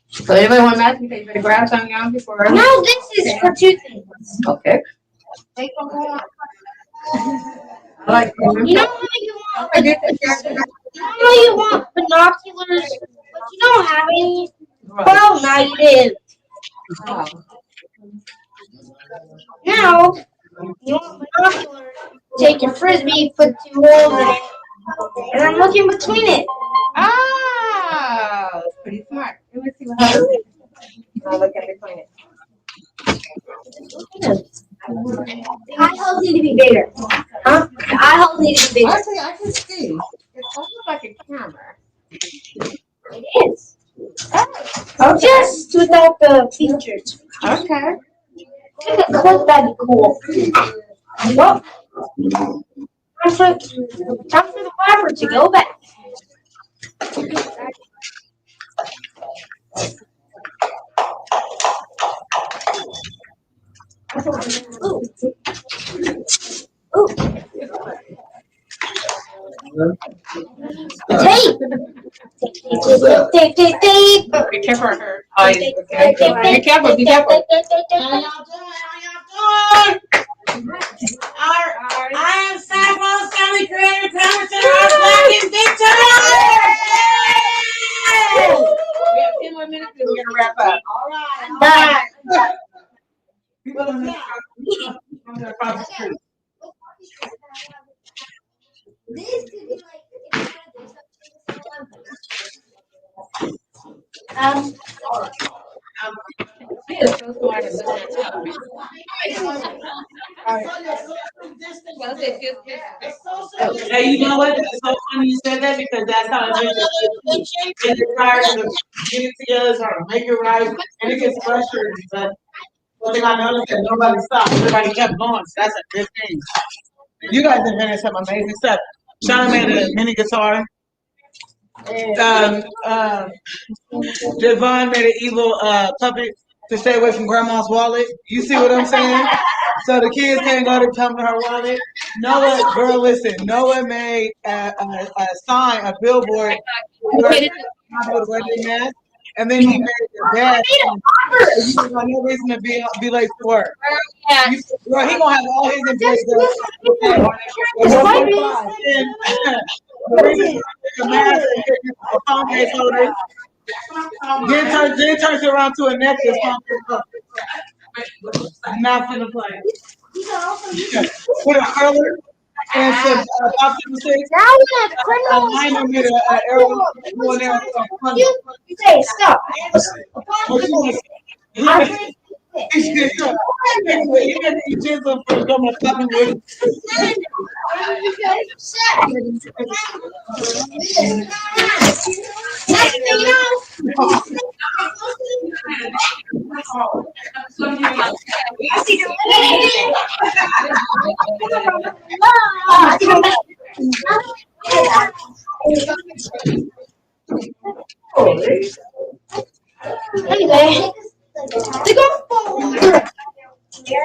Speaker 3: So anybody want masking tape, better grab something out before.
Speaker 9: No, this is for two things.
Speaker 3: Okay.
Speaker 9: Take them home.
Speaker 3: I like
Speaker 9: You know how you want,
Speaker 3: I get the
Speaker 9: you want binoculars, but you don't have any? Well, now you did. Now, you want binoculars, take your frisbee, put 2 holes in it, and I'm looking between it.
Speaker 3: Ah, that's pretty smart. Let me see what happens. I'll look at between it.
Speaker 9: The eye holes need to be bigger.
Speaker 3: Huh?
Speaker 9: The eye holes need to be bigger.
Speaker 3: Actually, I can see. It's almost like a camera.
Speaker 9: It is. Oh, just without the features.
Speaker 3: Okay.
Speaker 9: Take a clip, that'd be cool. Well, time for the flapper to go back. Ooh. Ooh. Tape. Tape.
Speaker 3: Be careful of her eyes, okay? Be careful, be careful.
Speaker 1: How y'all doing? I am S.A.C Family Creator Empowerment Center, our Black Inventor!
Speaker 3: We have 10 more minutes and we're gonna wrap up.
Speaker 1: All right.
Speaker 9: This could be like
Speaker 3: She is so smart at looking at
Speaker 1: It's so simple.
Speaker 6: Hey, you know what? It's so funny you said that because that's how invention is. They desire to get it together, try to make it right, and it gets frustrating. But one thing I noticed that nobody stopped. Everybody kept going. So that's a good thing. You guys invented some amazing stuff. Sean made a mini guitar. Devon made an evil puppet to stay away from grandma's wallet. You see what I'm saying? So the kids can't go to come to her wallet. Noah, girl, listen. Noah made a sign, a billboard with wedding mask, and then he made the bed. You got no reason to be late for work. Girl, he gonna have all his employees there. The reason to make a mask and get a phone case holder. Then turns it around to a necklace. Not finna play. Put a curler and some popsicle sticks. A liner made an arrow going there.
Speaker 2: You say stop.
Speaker 6: You can eat chisel for coming fucking with it.
Speaker 2: Anyway,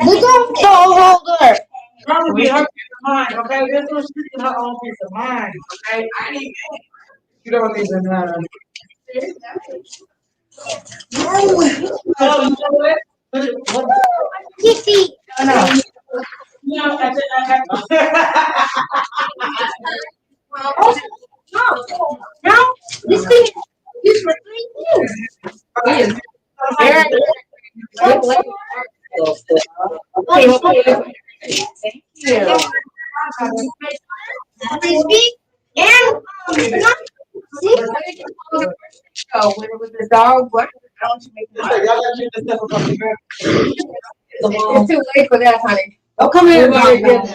Speaker 2: look on phone holder.
Speaker 6: Probably her peace of mind, okay? This one's speaking her own peace of mind, okay? You don't even know. Oh, you know what?
Speaker 2: Kitty.
Speaker 6: No. No, that's
Speaker 2: No, this thing is used for 3 things. This big and see?
Speaker 12: With the dog, what? Don't you make It's too late for that, honey.
Speaker 8: Oh, come here, buddy.
Speaker 12: Come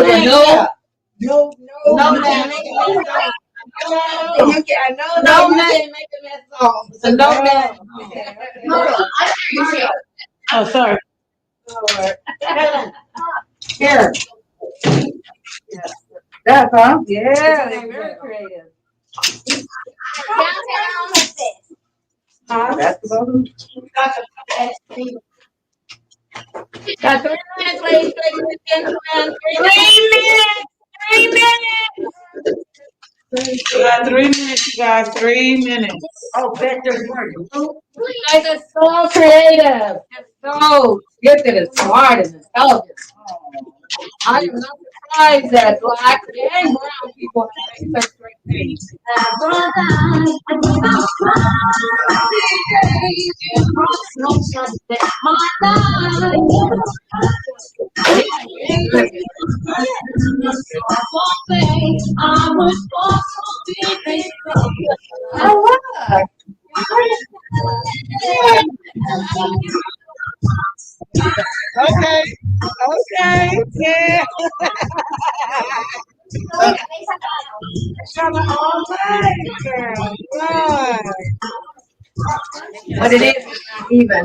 Speaker 12: here.
Speaker 8: No,
Speaker 12: I know.
Speaker 8: no, you can't make a mess song. So no,
Speaker 6: Oh, sorry.
Speaker 8: Here.
Speaker 12: That's huh? Yeah, they're very creative. Basketball.
Speaker 8: Got 3 minutes, ladies and gentlemen.
Speaker 2: 3 minutes. 3 minutes.
Speaker 6: We got 3 minutes, you guys. 3 minutes.
Speaker 8: Oh, bet there's more.
Speaker 12: You guys are so creative. You're so gifted and smart and intelligent. I am not surprised that black and brown people make such great things.
Speaker 6: Okay. Okay. Yeah. All right, girl. Right.
Speaker 12: But it is not even.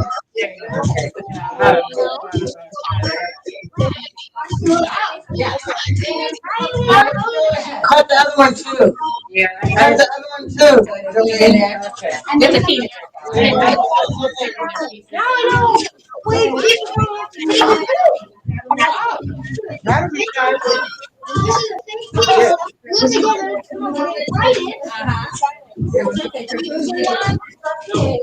Speaker 8: Cut the other one too.
Speaker 12: Yeah.
Speaker 8: Cut the other one too.
Speaker 12: Get the key.
Speaker 2: No. Wait.
Speaker 6: That'll be nice.
Speaker 2: This is a thing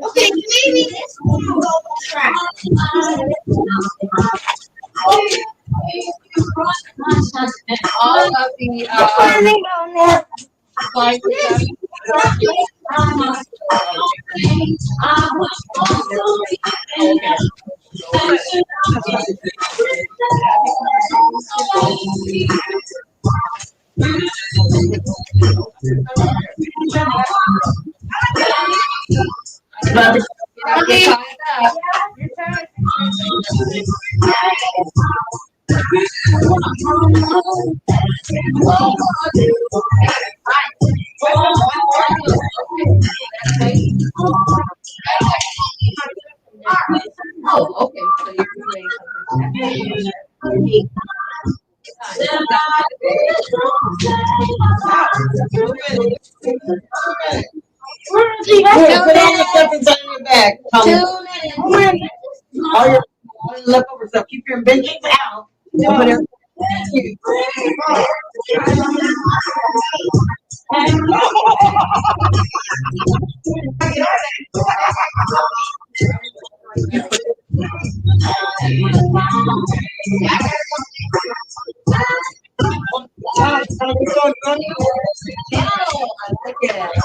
Speaker 2: okay, maybe this one will go on track.
Speaker 12: All of the
Speaker 2: Your turn.
Speaker 12: Oh, okay. So you're doing
Speaker 8: Here, put all the stuff inside your bag. 2 minutes. All your leftover stuff. Keep your inventions out. And put everything in.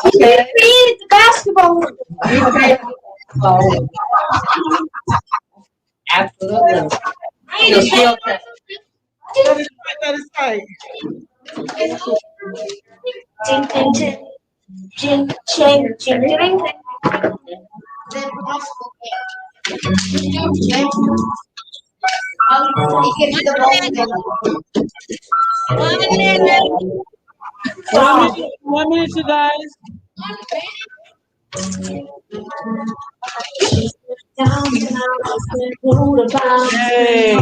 Speaker 9: Okay. Create the basketball.
Speaker 12: absolutely.
Speaker 8: Your skill test.
Speaker 6: That is right.
Speaker 9: Ting, ting, ting. Ching, ching, ching, ching.
Speaker 6: One minute, you guys. Hey.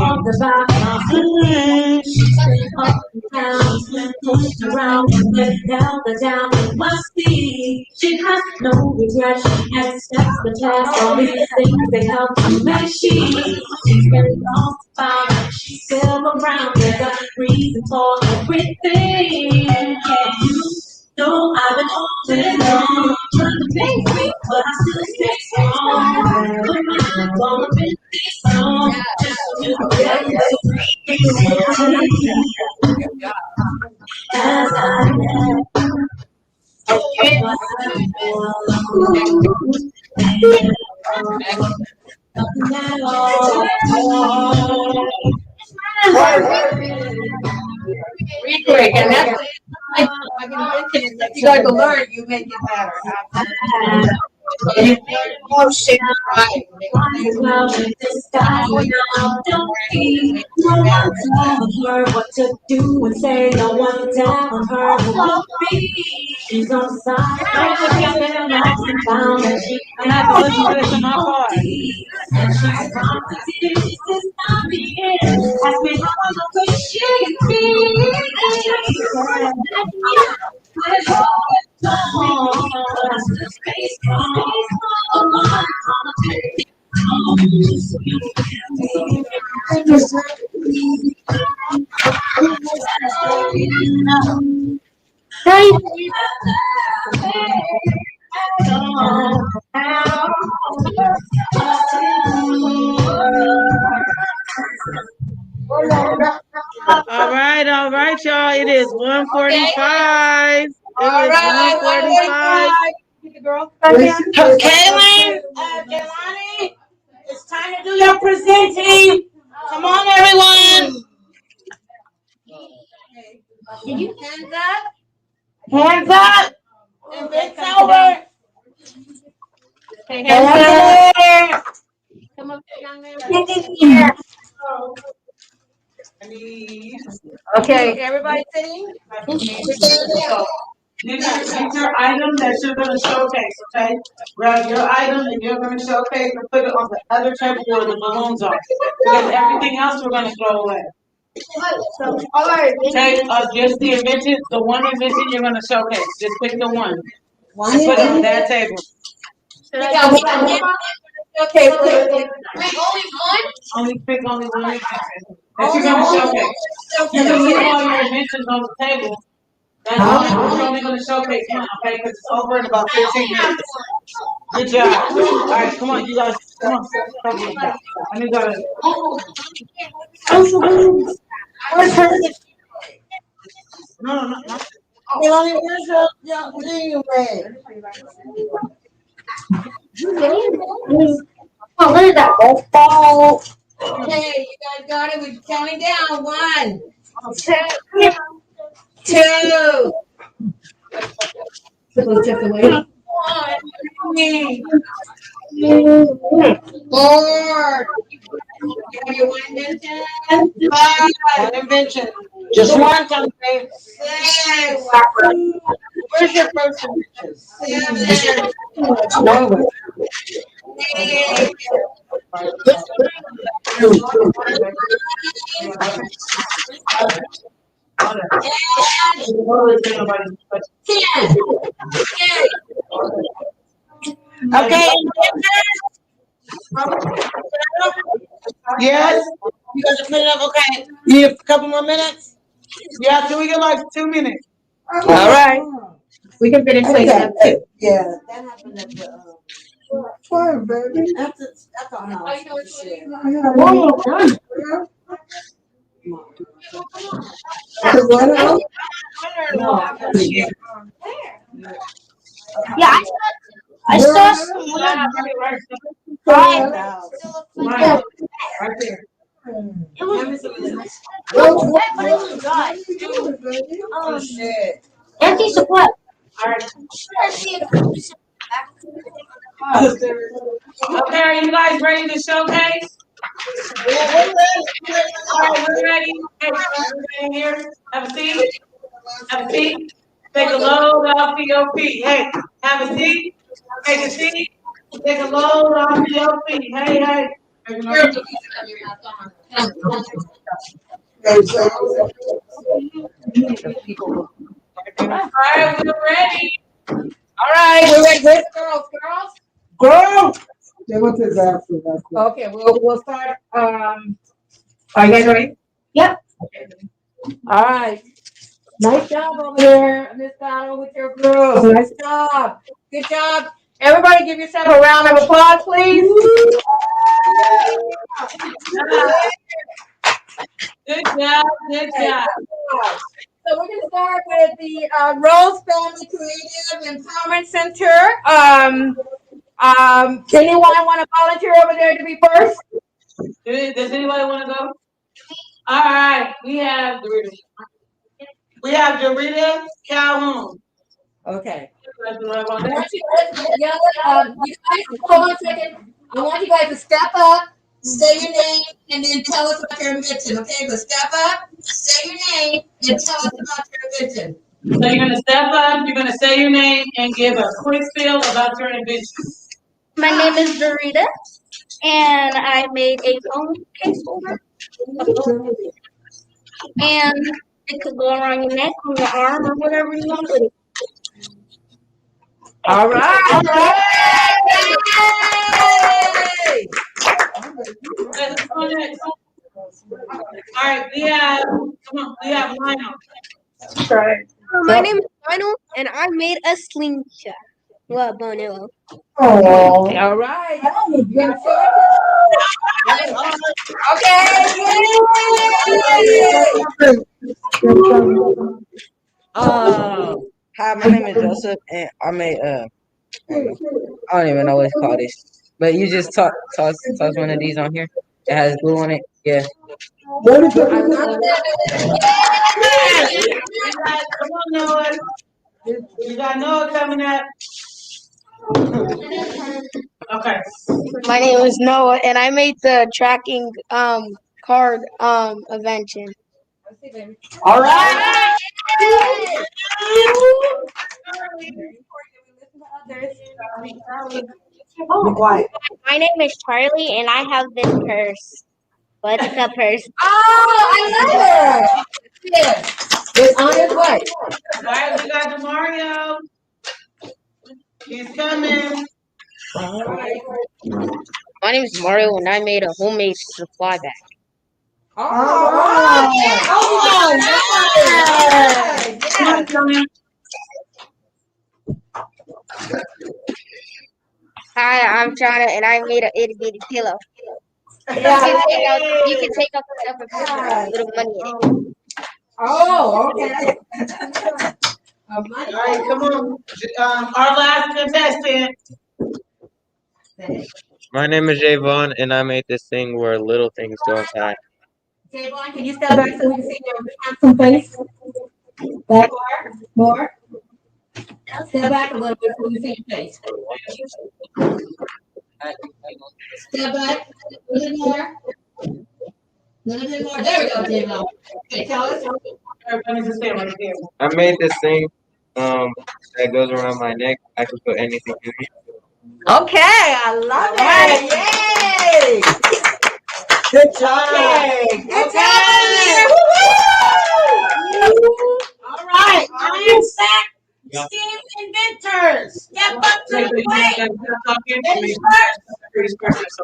Speaker 13: She has no regret. She accepts the task. All these things they help to make she's very lost about. She's still around. There's a reason for everything. Yeah, you know I've been holding on, trying to make me, but I still stay strong. Put my life all up in this song, just so you know that as I am.
Speaker 12: Read quick, and that's like invention. If you guys will learn, you make it better. You motion right.
Speaker 13: The sky now don't be. No one telling her what to do and say. No one telling her who will be. She's on the side. Lost and found, and she
Speaker 6: I'm not to listen to this in my car.
Speaker 13: and she's confident this is not the end. Ask me how I know what she
Speaker 6: All right, y'all. It is 1:45. It is 1:45.
Speaker 8: Kaylin, Jelani, it's time to do your presenting. Come on, everyone.
Speaker 9: Hands up.
Speaker 8: Hands up. And it's over.
Speaker 12: Hands up.
Speaker 9: Come up, young man.
Speaker 12: Okay, everybody sitting?
Speaker 6: These are items that you're going to showcase, okay? Grab your item and you're going to showcase and put it on the other table where the balloons are. Because everything else we're going to throw away. Take just the invention, the one invention you're going to showcase. Just pick the one. And put it on that table.
Speaker 12: Okay,
Speaker 6: Pick only one invention that you're going to showcase. You can leave all your inventions on the table. That's we're only going to showcase one, okay? Because it's over in about 15 minutes. Good job. All right, come on, you guys. Come on. I need to. No.
Speaker 8: Jelani, where's your thing away?
Speaker 9: Oh, what is that? Golf ball.
Speaker 12: Okay, you guys got it. We're counting down. 1, 2. Took away. 1.
Speaker 8: 4. You have your one invention. 5. One invention. Just one time. 6. Where's your first invention? 7. No. 8. Okay.
Speaker 6: Yes?
Speaker 8: You guys are cleaning up. Okay. You have a couple more minutes?
Speaker 6: Yeah, so we get like 2 minutes.
Speaker 8: All right. We can finish cleaning up too.
Speaker 10: Yeah, that happened at the, Fire, baby. That's our house.
Speaker 8: Whoa, done.
Speaker 9: Yeah, I saw some
Speaker 6: Right there.
Speaker 9: It was wet, but it was dry.
Speaker 10: Oh, shit.
Speaker 9: Empty supply.
Speaker 12: Okay, are you guys ready to showcase?
Speaker 8: Yeah, we're ready.
Speaker 12: All right, we're ready. Hey, everybody here, have a seat. Have a seat. Take a load off of your feet. Hey, have a seat. Take a seat. Take a load off of your feet. Hey, hey. All right, we're ready.
Speaker 8: All right, we're ready. Where's the girls? Girls?
Speaker 6: They went to disaster.
Speaker 8: Okay, we'll start. Are you guys ready?
Speaker 9: Yep.
Speaker 8: All right. Nice job over there, Miss Battle, with your girls. Nice job. Good job. Everybody give yourself a round of applause, please.
Speaker 12: Good job. Good job.
Speaker 8: So we're going to start with the Rose Family Creative Empowerment Center. Anyone want to volunteer over there to be first?
Speaker 12: Does anybody want to go? All right, we have Dorita Calhoun.
Speaker 8: Okay.
Speaker 12: You
Speaker 8: You guys, hold on a second. I want you guys to step up, say your name, and then tell us about your invention. Okay, so step up, say your name, and tell us about your invention.
Speaker 12: So you're gonna step up, you're gonna say your name, and give a quick spiel about your invention.
Speaker 9: My name is Dorita, and I made a phone case holder. And it could go around your neck, on your arm, or whatever you want with it.
Speaker 8: All right. All
Speaker 12: right, we have Lionel.
Speaker 11: My name is Lionel, and I made a slingshot. Well, Bonillo.
Speaker 8: Oh. All right. You gonna show it?
Speaker 7: Hi, my name is Joseph, and I made I don't even know what it's called. This, but you just toss one of these on here. It has glue on it. Yeah.
Speaker 12: Come on, Noah. You got Noah coming up. Okay.
Speaker 11: My name is Noah, and I made the tracking card invention.
Speaker 8: All right.
Speaker 9: My name is Charlie, and I have this purse. Buttercup purse.
Speaker 8: Oh, I love it. Yeah. It's on its way.
Speaker 12: All right, we got Mario. He's coming.
Speaker 8: All right.
Speaker 11: My name is Mario, and I made a homemade supply bag.
Speaker 8: All right.
Speaker 12: Come on, Tony.
Speaker 11: Hi, I'm Chana, and I made an itty bitty pillow.
Speaker 8: Yeah.
Speaker 11: You can take out the stuff and put a little money in it.
Speaker 8: Oh, okay.
Speaker 12: All right, come on. Our last contestant.
Speaker 7: My name is Javon, and I made this thing where little things go inside.
Speaker 8: Javon, can you step back so we can see your handsome face? Back more. Step back a little bit so we can see your face.
Speaker 1: Step back. A little bit more. A little bit more. There we go, J-Lo. Okay, tell us.
Speaker 6: Everybody just stay right there.
Speaker 14: I made this thing that goes around my neck. I can put anything in it.
Speaker 8: Okay, I love it. Yay! Good job. Good job over here. Woo-hoo! All right, I'm S.A.C inventors. Step up to the plate. Ladies first.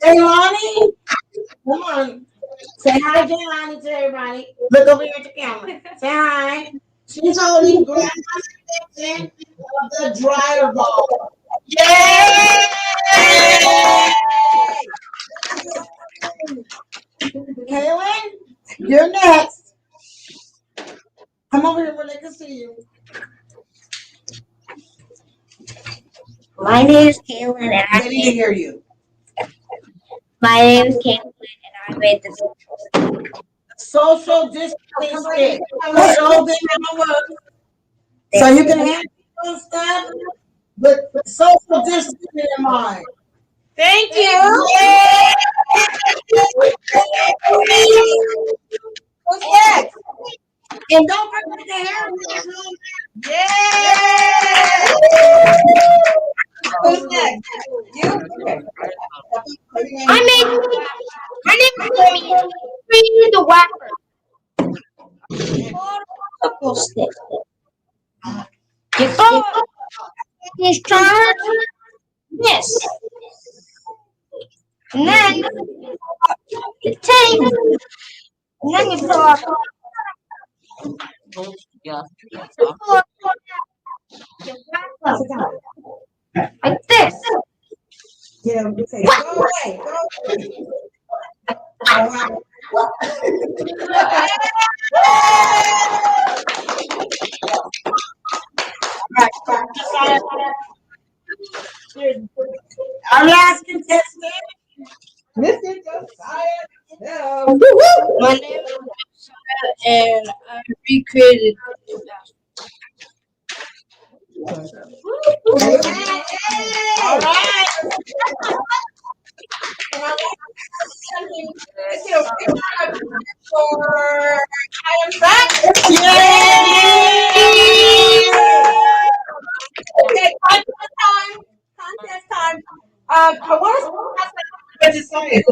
Speaker 8: Jaylani, come on. Say hi, Jaylani, to everybody. Look over here at the camera. Say hi.
Speaker 1: She's holding grandma's invention of the dryer ball.
Speaker 8: Yay! Kaylin, you're next.
Speaker 1: Come over here where they can see you.
Speaker 9: My name is Kaylin, and
Speaker 8: They need to hear you.
Speaker 9: my name is Kaylin, and I made this.
Speaker 8: Social distancing. Show them how it works. So you can have people and stuff, but social distancing in mind. Thank you. Yay! Who's next? And don't forget the hair. Yay! Who's next? You? Okay.
Speaker 9: My name is Amy. The wrapper. Purple stick. You go. He's trying this. And then the tape. And then you pull off.
Speaker 7: Yeah.
Speaker 9: Like this.
Speaker 8: Yeah, say, go away. Go away. Our last contestant, Mr. Josiah. Hello.
Speaker 9: My name is Josiah, and I recreated.
Speaker 8: All right. For I am back. Yay! Okay, contest time. I want to just say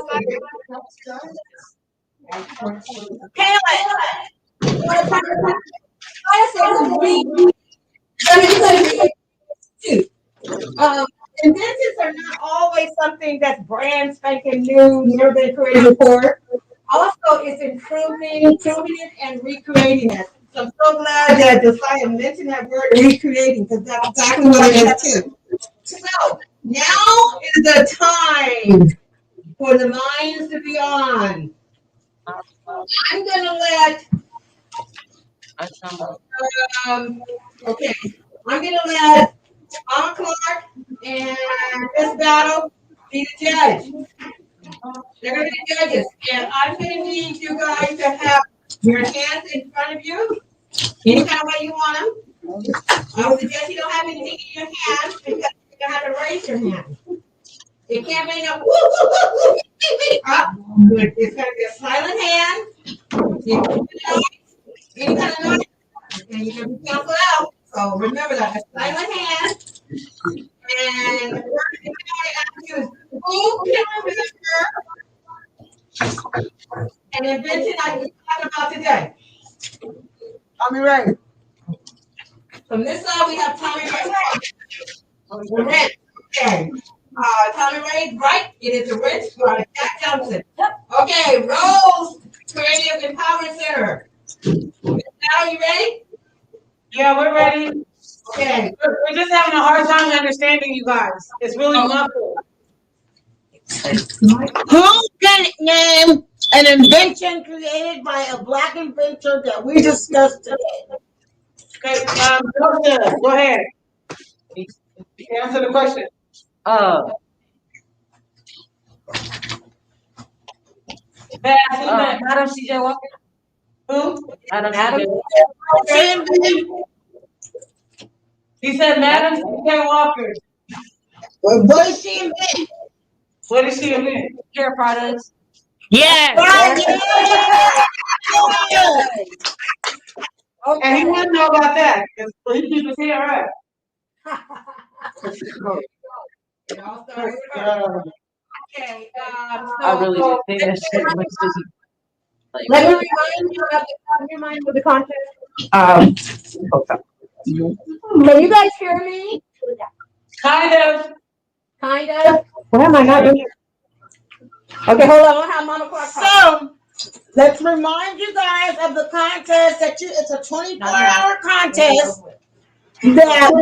Speaker 8: inventions are not always something that's brand spanking new, never been created before. Also, it's improving, tuning it, and recreating it. So I'm so glad that Josiah mentioned that word recreating, because that's exactly what it is too. So now is the time for the minds to be on. I'm gonna let okay. I'm gonna let Tom Clark and Miss Battle be the judge. They're gonna be judges, and I'm gonna need you guys to have your hands in front of you, any kind of way you want them. I would suggest you don't have anything in your hands because you're gonna have to raise your hand. You can't make a woo woo woo woo up. It's gonna be a silent hand. You can do any kind of noise, and you can be canceled out. So remember that a silent hand. And the word that I ask you is who can remember an invention I was talking about today? Tommy Ray. From this side we have Tommy Ray. The wrench. Okay. Tommy Ray's right. It is the wrench by Jack Johnson. Okay, Rose Creative Empowerment Center. Now you ready?
Speaker 6: Yeah, we're ready.
Speaker 8: Okay.
Speaker 6: We're just having a hard time understanding you guys. It's really muffled.
Speaker 8: Who can name an invention created by a black inventor that we discussed today?
Speaker 6: Okay, Joseph, go ahead. Answer the question.
Speaker 7: Madam C.J. Walker.
Speaker 6: Who?
Speaker 7: Madam C.J.
Speaker 6: He said Madam C.J. Walker.
Speaker 1: Well, what did she invent?
Speaker 6: What did she invent?
Speaker 7: Hair products.
Speaker 5: Yes.
Speaker 6: And he wouldn't know about that because he keeps his hair up.
Speaker 12: It all started with her. Okay,
Speaker 7: I really didn't think that shit was just
Speaker 12: let me remind you of the contest. Can you guys hear me?
Speaker 6: Kind of.
Speaker 12: Kind of. Why am I not in here? Okay, hold on. I'll have Mama Clark talk.
Speaker 1: So, let's remind you guys of the contest it's a 24-hour contest that we have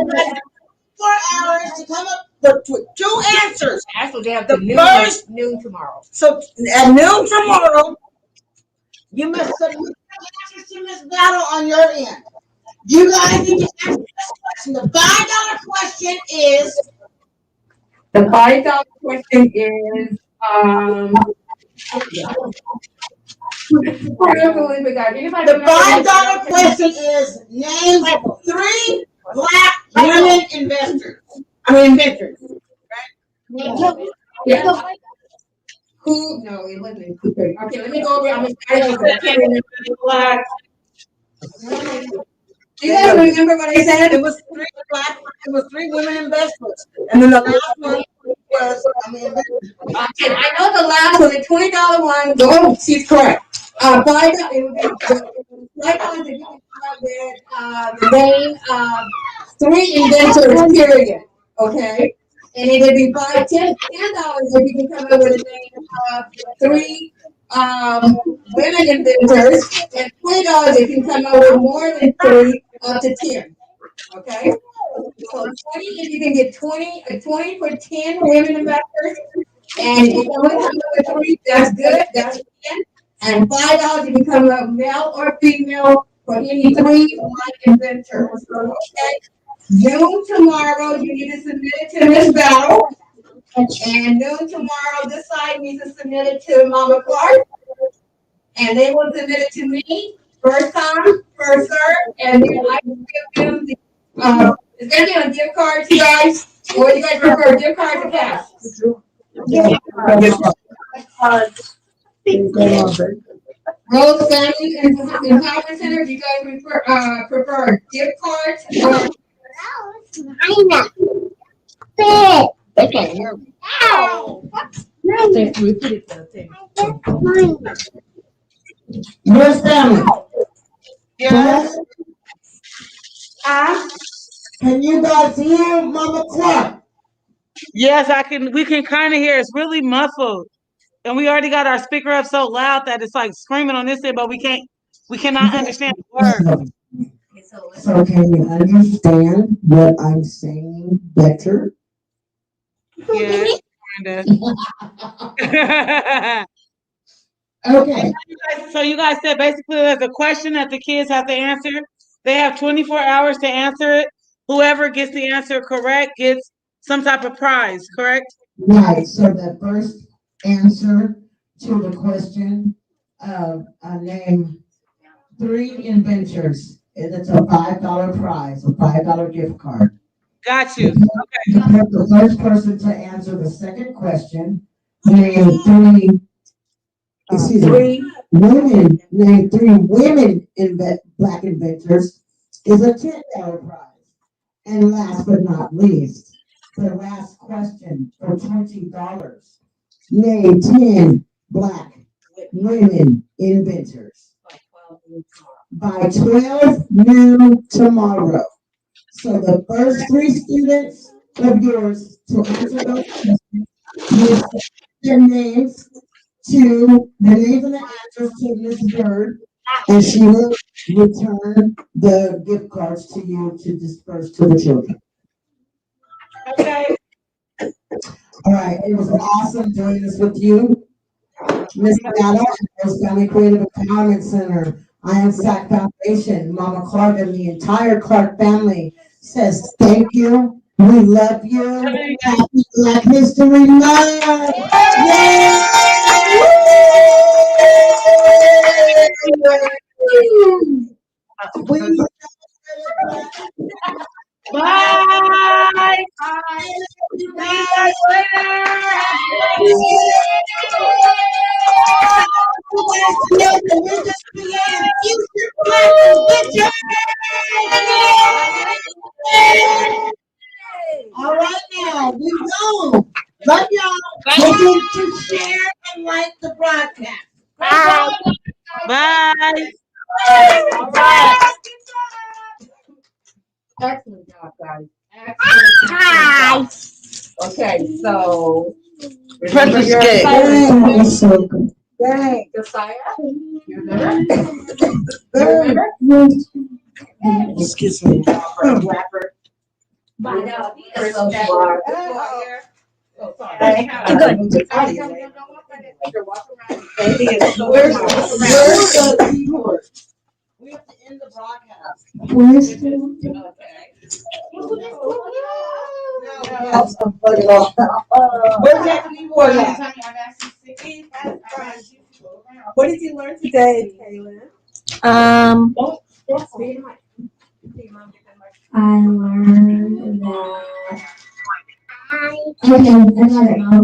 Speaker 1: 4 hours to come up with 2 answers.
Speaker 12: Actually, they have
Speaker 1: The first
Speaker 12: noon tomorrow.
Speaker 1: So at noon tomorrow, you must submit the answers to Miss Battle on your end. You guys need to answer this question. The $5 question is.
Speaker 12: The $5 question is
Speaker 1: The $5 question is name 3 Black women investors. Inventors. Right?
Speaker 12: Yeah. Who? No, it wasn't. Okay, let me go over. I'm excited because I can't remember. Do you guys remember what I said?
Speaker 1: It was 3 women investors. And then the last one was,
Speaker 12: Okay, I know the last one, the $20 one. Oh, she's correct. $5. It would be $5 if you can come up with the name of 3 inventors. Period. Okay, and it would be $10 if you can come up with the name of 3 women inventors, and $20 if you can come up with more than 3 up to 10. Okay. So 20 if you can get 20 for 10 women investors, and if you only come up with 3, that's good. That's 10. And $5 if you come up male or female for any 3 black inventors. Okay. Noon tomorrow, you need to submit it to Miss Battle. And noon tomorrow, this side needs to submit it to Mama Clark. And they will submit it to me. First come, first serve. And then I will give them the is there any on gift cards, you guys? Or you guys prefer gift cards or cash? Rose Family Empowerment Center, do you guys prefer gift cards or? Okay, here we go.
Speaker 1: Miss Family.
Speaker 6: Yes.
Speaker 1: Can you guys hear Mama Clark?
Speaker 6: Yes, I can. We can kind of hear. It's really muffled, and we already got our speaker up so loud that it's like screaming on this end, but we cannot understand the words.
Speaker 1: So can you understand what I'm saying better?
Speaker 6: Yes, kind of.
Speaker 1: Okay.
Speaker 6: So you guys said basically there's a question that the kids have to answer. They have 24 hours to answer it. Whoever gets the answer correct gets some type of prize, correct?
Speaker 1: Right. So the first answer to the question name 3 inventors. It's a $5 prize, a $5 gift card.
Speaker 6: Got you. Okay.
Speaker 1: The first person to answer the second question, name 3 women, name 3 women black inventors, is a $10 prize. And last but not least, the last question for $20, name 10 black women inventors. By 12 noon tomorrow. So the first 3 students of yours to answer those questions, you their names to the names and the answers to Miss Bird, and she will return the gift cards to you to disperse to the children.
Speaker 6: Okay.
Speaker 1: All right, it was awesome doing this with you. Miss Battle, Rose Family Creative Empowerment Center, S.A.C Foundation, Mama Clark, and the entire Clark family says thank you. We love you. Happy Black History Month. Yay!
Speaker 6: Bye.
Speaker 1: guys later. We just created future black adventures. All right now, we go. Love y'all. Make sure to share and like the broadcast.
Speaker 8: Bye. Bye.
Speaker 1: All right.
Speaker 12: Excellent job, guys. Excellent. Okay, so. Remember your assignment.
Speaker 1: So good.
Speaker 12: Dang, Josiah. You remember?
Speaker 1: Excuse me.
Speaker 12: Rapper.
Speaker 9: I know.
Speaker 12: You're so smart. Oh, sorry.
Speaker 9: You're good.
Speaker 1: Where's the keyboard? We have to end the broadcast. Where's the? Where's that keyboard at?
Speaker 3: What did you learn today, Kaylin?
Speaker 9: I learned that. Okay, I got it now.